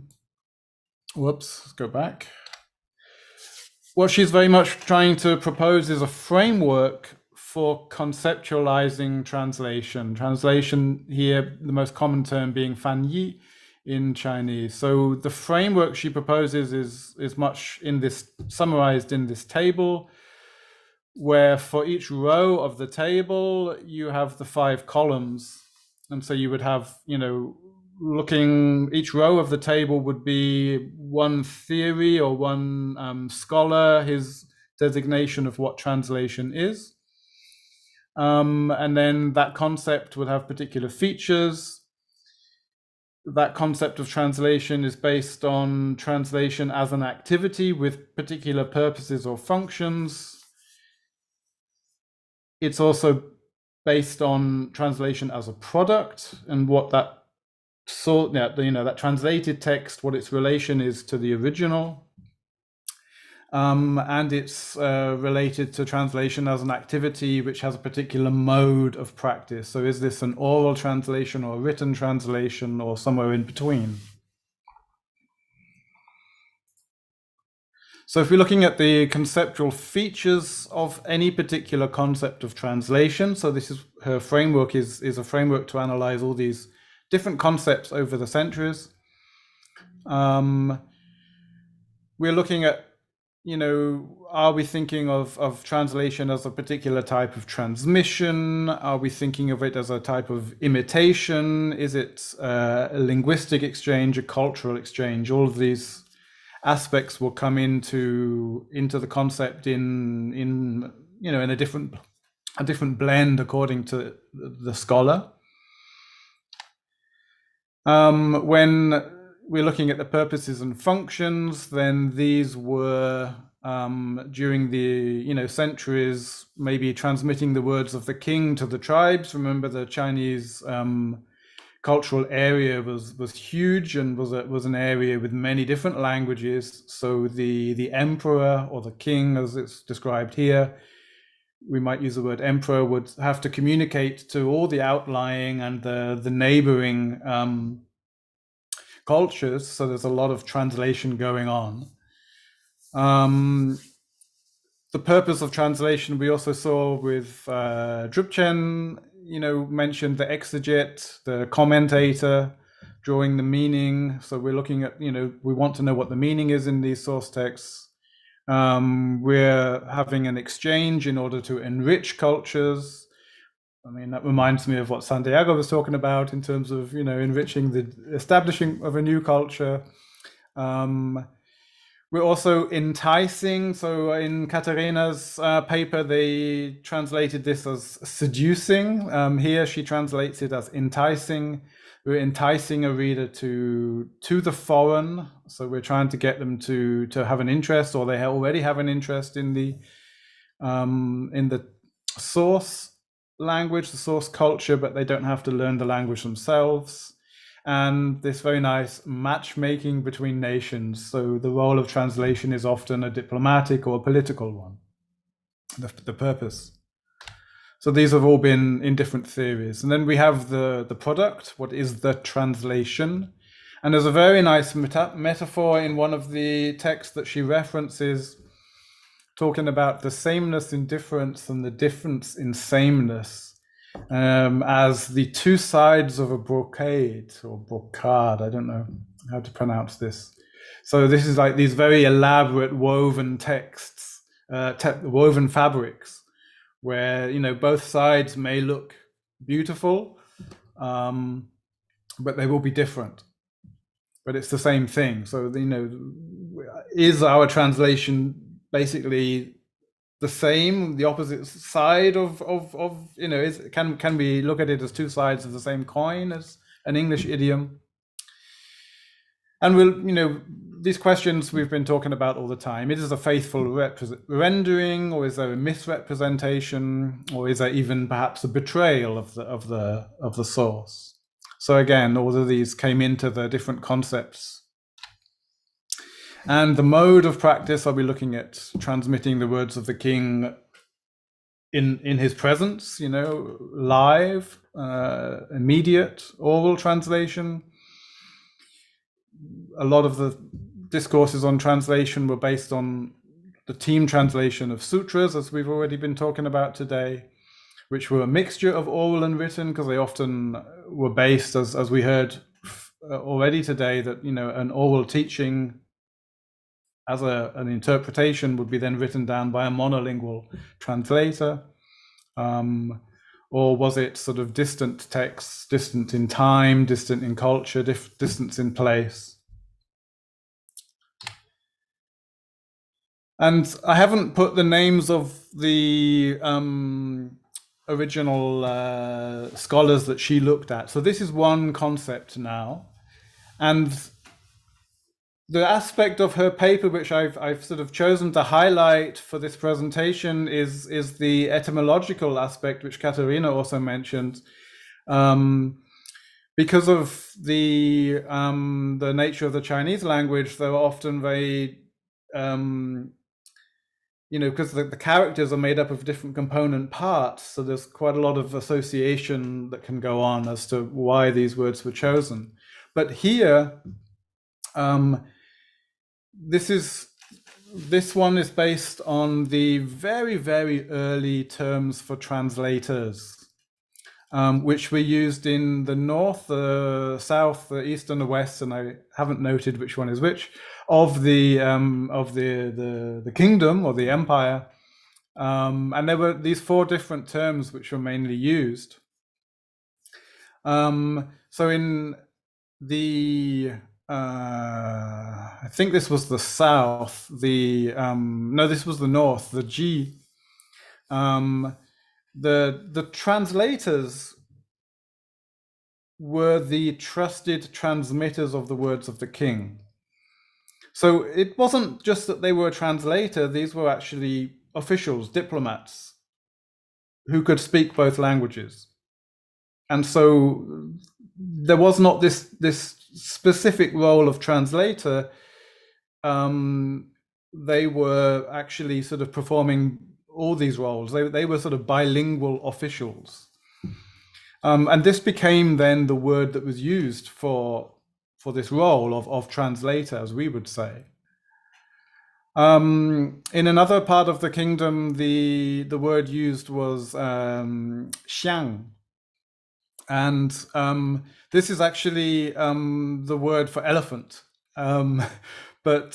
let's go back. What she's very much trying to propose is a framework for conceptualizing translation. Translation here, the most common term being fan yi in Chinese. So the framework she proposes is much in this, summarized in this table, where for each row of the table, you have the 5 columns. And so you would have, looking, each row of the table would be one theory or one scholar, his designation of what translation is. And then that concept would have particular features. That concept of translation is based on translation as an activity with particular purposes or functions. It's also based on translation as a product, and what that that translated text, what its relation is to the original. And it's related to translation as an activity which has a particular mode of practice. So is this an oral translation or a written translation or somewhere in between? So if we're looking at the conceptual features of any particular concept of translation, so this is her framework is a framework to analyze all these different concepts over the centuries. We're looking at, are we thinking of translation as a particular type of transmission? Are we thinking of it as a type of imitation? Is it a linguistic exchange, a cultural exchange? All of these aspects will come into the concept in a different blend according to the scholar. When we're looking at the purposes and functions, then these were during the centuries maybe transmitting the words of the king to the tribes. Remember, the Chinese cultural area was huge and was an area with many different languages. So the emperor or the king, as it's described here, we might use the word emperor, would have to communicate to all the outlying and the neighboring cultures. So there's a lot of translation going on. The purpose of translation we also saw with Drupchen, mentioned the exegete, the commentator, drawing the meaning. So we're looking at, we want to know what the meaning is in these source texts. We're having an exchange in order to enrich cultures. I mean, that reminds me of what Santiago was talking about in terms of, enriching the establishing of a new culture. We're also enticing. So in Katarina's paper, they translated this as seducing. Here she translates it as enticing. We're enticing a reader to the foreign. So we're trying to get them to have an interest, or they already have an interest in the source language, the source culture, but they don't have to learn the language themselves. And this very nice matchmaking between nations. So the role of translation is often a diplomatic or a political one, the purpose. So these have all been in different theories. And then we have the product. What is the translation? And there's a very nice metaphor in one of the texts that she references, talking about the sameness in difference and the difference in sameness. As the two sides of a brocade or brocade, I don't know how to pronounce this. So this is like these very elaborate woven texts, woven fabrics, where both sides may look beautiful, but they will be different. But it's the same thing. So is our translation basically the same, the opposite side of can we look at it as two sides of the same coin, as an English idiom? And we'll, these questions we've been talking about all the time. It is a faithful rendering, or is there a misrepresentation, or is there even perhaps a betrayal of the source? So again, all of these came into the different concepts. And the mode of practice, are we looking at transmitting the words of the king in his presence, live, immediate, oral translation? A lot of the discourses on translation were based on the team translation of sutras, as we've already been talking about today, which were a mixture of oral and written, because they often were based, as we heard already today, that an oral teaching as an interpretation would be then written down by a monolingual translator, or was it sort of distant texts, distant in time, distant in culture, distant in place? And I haven't put the names of the original scholars that she looked at. So this is one concept now, and the aspect of her paper which I've sort of chosen to highlight for this presentation is the etymological aspect, which Katarina also mentioned. Because of the nature of the Chinese language, they were often very, because the characters are made up of different component parts, so there's quite a lot of association that can go on as to why these words were chosen. But here, this is this one is based on the very, very early terms for translators, which were used in the north, the south, the east, and the west, and I haven't noted which one is which, of the kingdom or the empire. And there were these 4 different terms which were mainly used. So in the I think this was the south, no, this was the north, the G. The translators were the trusted transmitters of the words of the king. So it wasn't just that they were a translator, these were actually officials, diplomats, who could speak both languages. And so there was not this specific role of translator. They were actually sort of performing all these roles. They were sort of bilingual officials. And this became then the word that was used for this role of translator, as we would say. In another part of the kingdom, the word used was xiang. And this is actually the word for elephant. But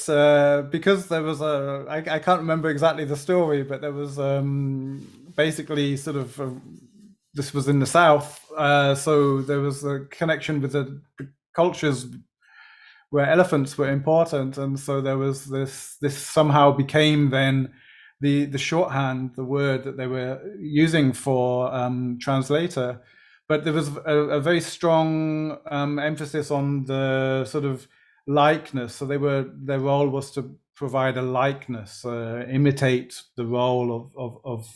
because there was I can't remember exactly the story, but there was basically sort of, this was in the south, so there was a connection with the cultures where elephants were important, and so there was this somehow became then the shorthand, the word that they were using for translator. But there was a very strong emphasis on the sort of likeness. So their role was to provide a likeness, imitate the role of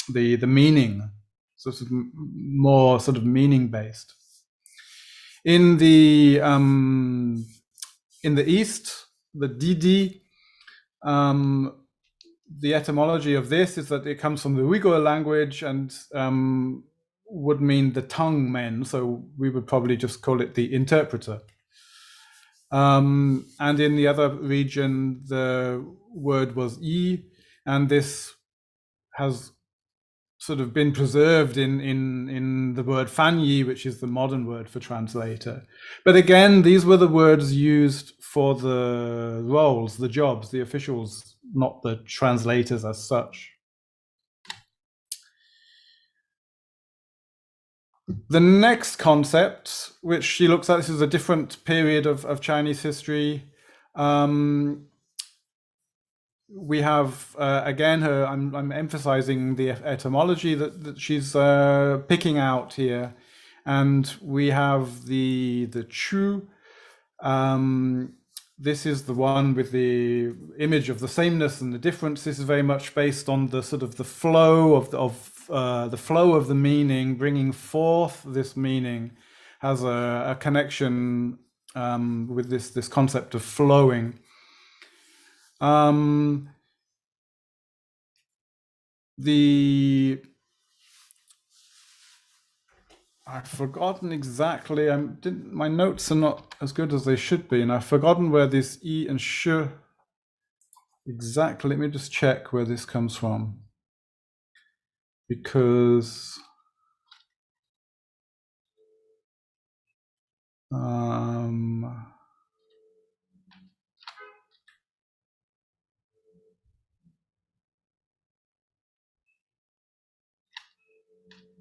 the meaning, sort of more sort of meaning based. In the East, the Didi, the etymology of this is that it comes from the Uyghur language and would mean the tongue men, so we would probably just call it the interpreter. And in the other region, the word was yi, and this has sort of been preserved in the word fanyi, which is the modern word for translator. But again, these were the words used for the roles, the jobs, the officials, not the translators as such. The next concept, which she looks at, this is a different period of Chinese history. We have, again, I'm emphasizing the etymology that she's picking out here. And we have the Chu. This is the one with the image of the sameness and the difference. This is very much based on the sort of the flow of the meaning, bringing forth this meaning, has a connection with this concept of flowing. I've forgotten exactly. My notes are not as good as they should be, and I've forgotten where this E and sh exactly. Let me just check where this comes from, because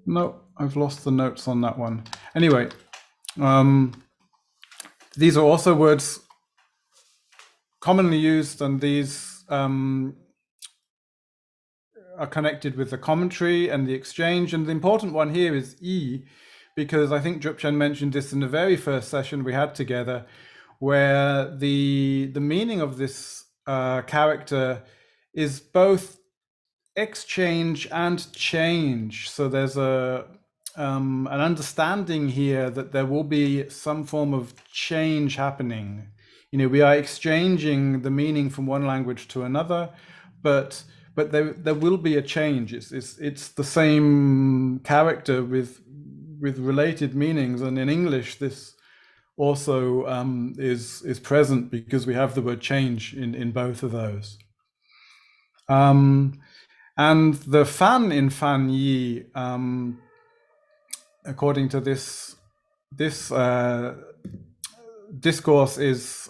no, I've lost the notes on that one. Anyway, these are also words commonly used, and these are connected with the commentary and the exchange. And the important one here is E, because I think Drupchen mentioned this in the very first session we had together, where the meaning of this character is both exchange and change. So there's an understanding here that there will be some form of change happening. You know, we are exchanging the meaning from one language to another, but there will be a change. It's the same character with related meanings, and in English this also is present because we have the word change in both of those. And the fan in fan yi, according to this discourse, is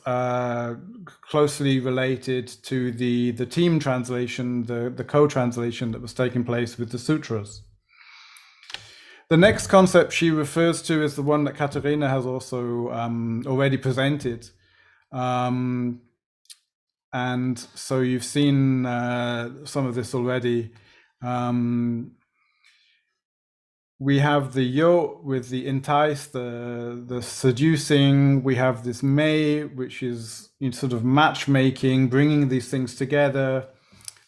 closely related to the team translation, the co-translation that was taking place with the sutras. The next concept she refers to is the one that Katerina has also already presented. And so you've seen some of this already. We have the yo with the entice, the seducing. We have this mei, which is sort of matchmaking, bringing these things together.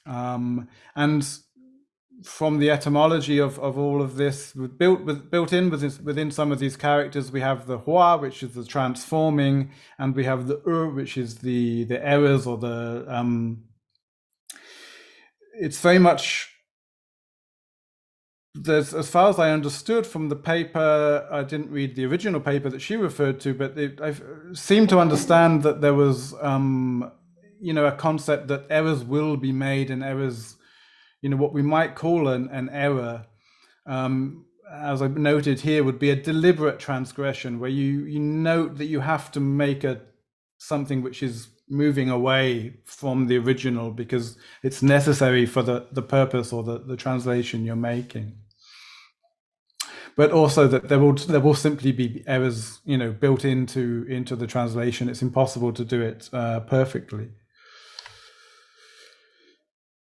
And from the etymology of all of this, built in within some of these characters, we have the hua, which is the transforming, and we have the which is the errors, or the it's very much, there's, as far as I understood from the paper, I didn't read the original paper that she referred to, but I seem to understand that there was a concept that errors will be made, and errors, what we might call an error, as I've noted here, would be a deliberate transgression, where you note that you have to make something which is moving away from the original because it's necessary for the purpose or the translation you're making. But also that there will simply be errors, built into the translation. It's impossible to do it perfectly.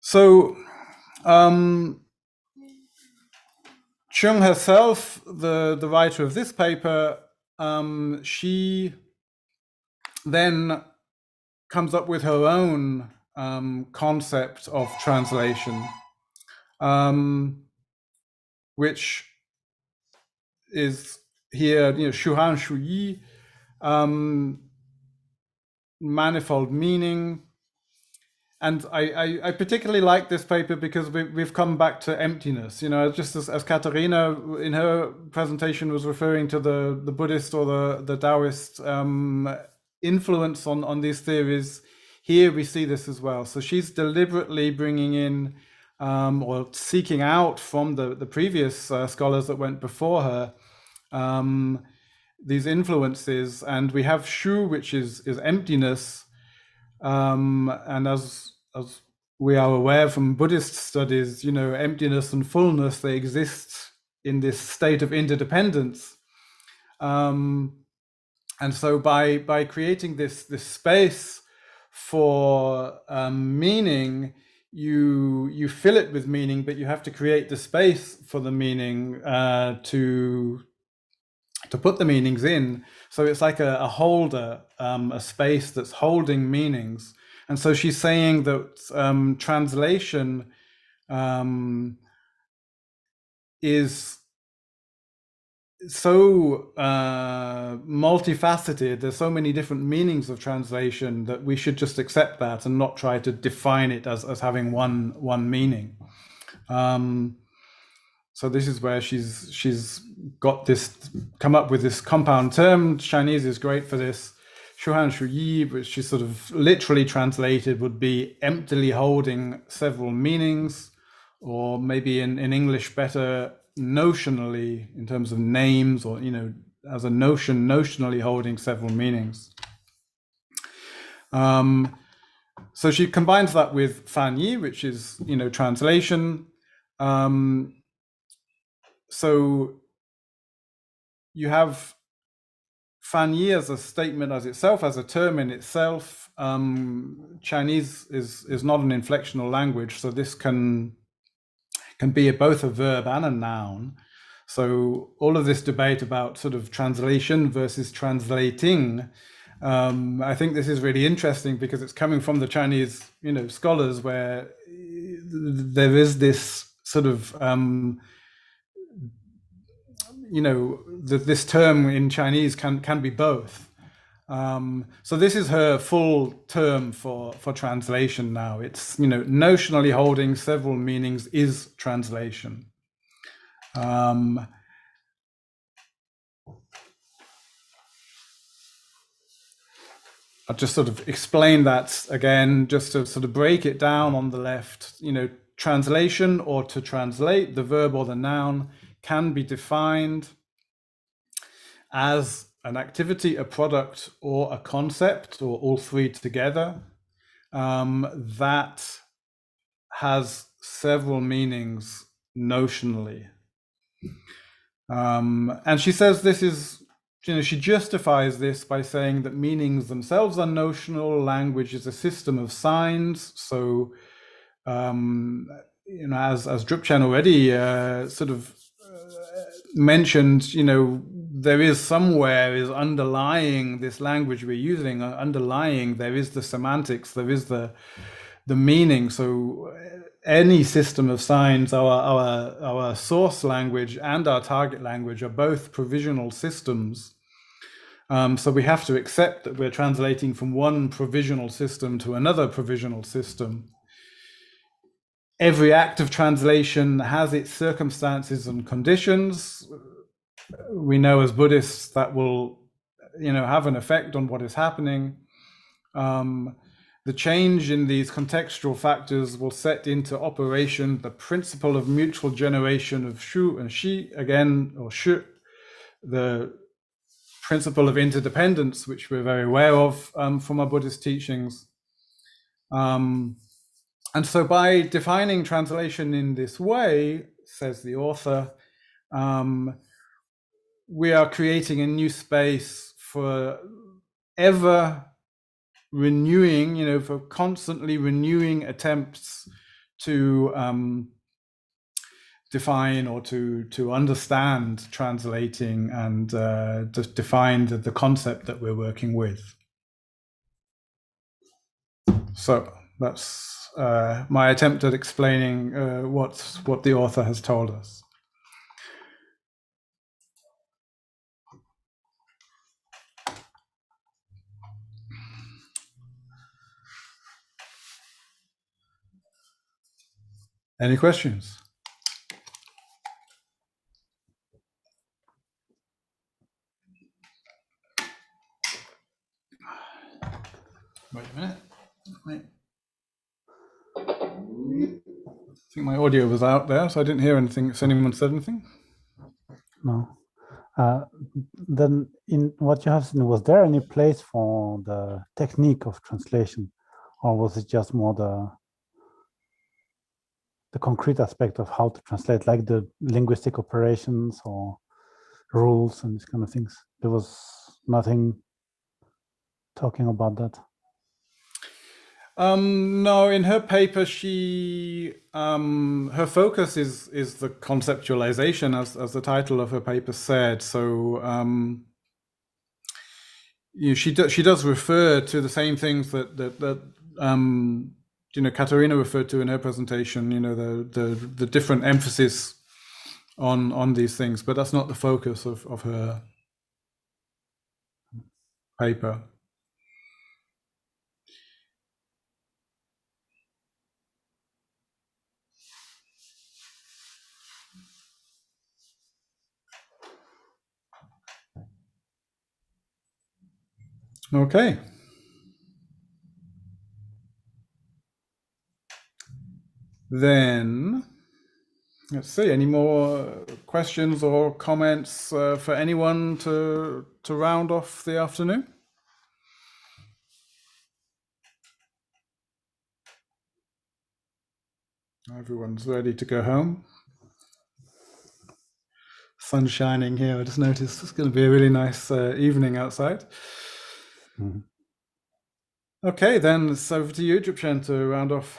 So Chung herself, the writer of this paper, she then comes up with her own concept of translation, which is here, shuhan shuyi, manifold meaning. And I particularly like this paper because we've come back to emptiness. Just as Katerina in her presentation was referring to the Buddhist or the Taoist influence on these theories, here we see this as well. So she's deliberately bringing in or seeking out from the previous scholars that went before her these influences. And we have shu, which is emptiness. And as we are aware from Buddhist studies, emptiness and fullness, they exist in this state of interdependence. And so by creating this space for meaning, you fill it with meaning, but you have to create the space for the meaning to put the meanings in. So it's like a holder, a space that's holding meanings. And so she's saying that translation is so multifaceted. There's so many different meanings of translation that we should just accept that and not try to define it as having one meaning. So this is where she's got come up with this compound term. Chinese is great for this. Shuhan Shuyi, which she sort of literally translated would be emptily holding several meanings, or maybe in English better, notionally, in terms of names, or as a notion, notionally holding several meanings. So she combines that with fan yi, which is translation. So you have fan yi as a statement as itself, as a term in itself. Chinese is not an inflectional language, so this can be both a verb and a noun. So all of this debate about sort of translation versus translating, I think this is really interesting because it's coming from the Chinese, scholars, where there is this sort of this term in Chinese can be both. So this is her full term for translation now. It's, notionally holding several meanings is translation. I'll just sort of explain that again, just to sort of break it down on the left. Translation or to translate, the verb or the noun, can be defined as an activity, a product, or a concept, or all three together, that has several meanings notionally. And she says this is, she justifies this by saying that meanings themselves are notional. Language is a system of signs. So, as Drupchen already sort of mentioned, there is somewhere is underlying this language we're using, underlying there is the semantics, there is the meaning. So any system of signs, our source language and our target language are both provisional systems. So we have to accept that we're translating from one provisional system to another provisional system. Every act of translation has its circumstances and conditions. We know as Buddhists that will, have an effect on what is happening. The change in these contextual factors will set into operation the principle of mutual generation of shu and shi, again, or shu, the principle of interdependence, which we're very aware of from our Buddhist teachings. And so by defining translation in this way, says the author, we are creating a new space for ever renewing, for constantly renewing attempts to define or to understand translating and just define the concept that we're working with. So that's my attempt at explaining what the author has told us. Any questions? Wait a minute. Wait. I think my audio was out there, so I didn't hear anything. Has anyone said anything? No. Then in what you have seen, was there any place for the technique of translation, or was it just more the concrete aspect of how to translate, like the linguistic operations or rules and these kind of things? There was nothing talking about that. No, in her paper, she her focus is the conceptualization, as the title of her paper said. So she does refer to the same things that Katarina referred to in her presentation. The different emphasis on these things, but that's not the focus of her paper. Okay. Then, let's see, any more questions or comments for anyone to round off the afternoon? Everyone's ready to go home. Sun shining here. I just noticed it's going to be a really nice evening outside. Mm-hmm. Okay, then it's over to you, Drupchen, to round off.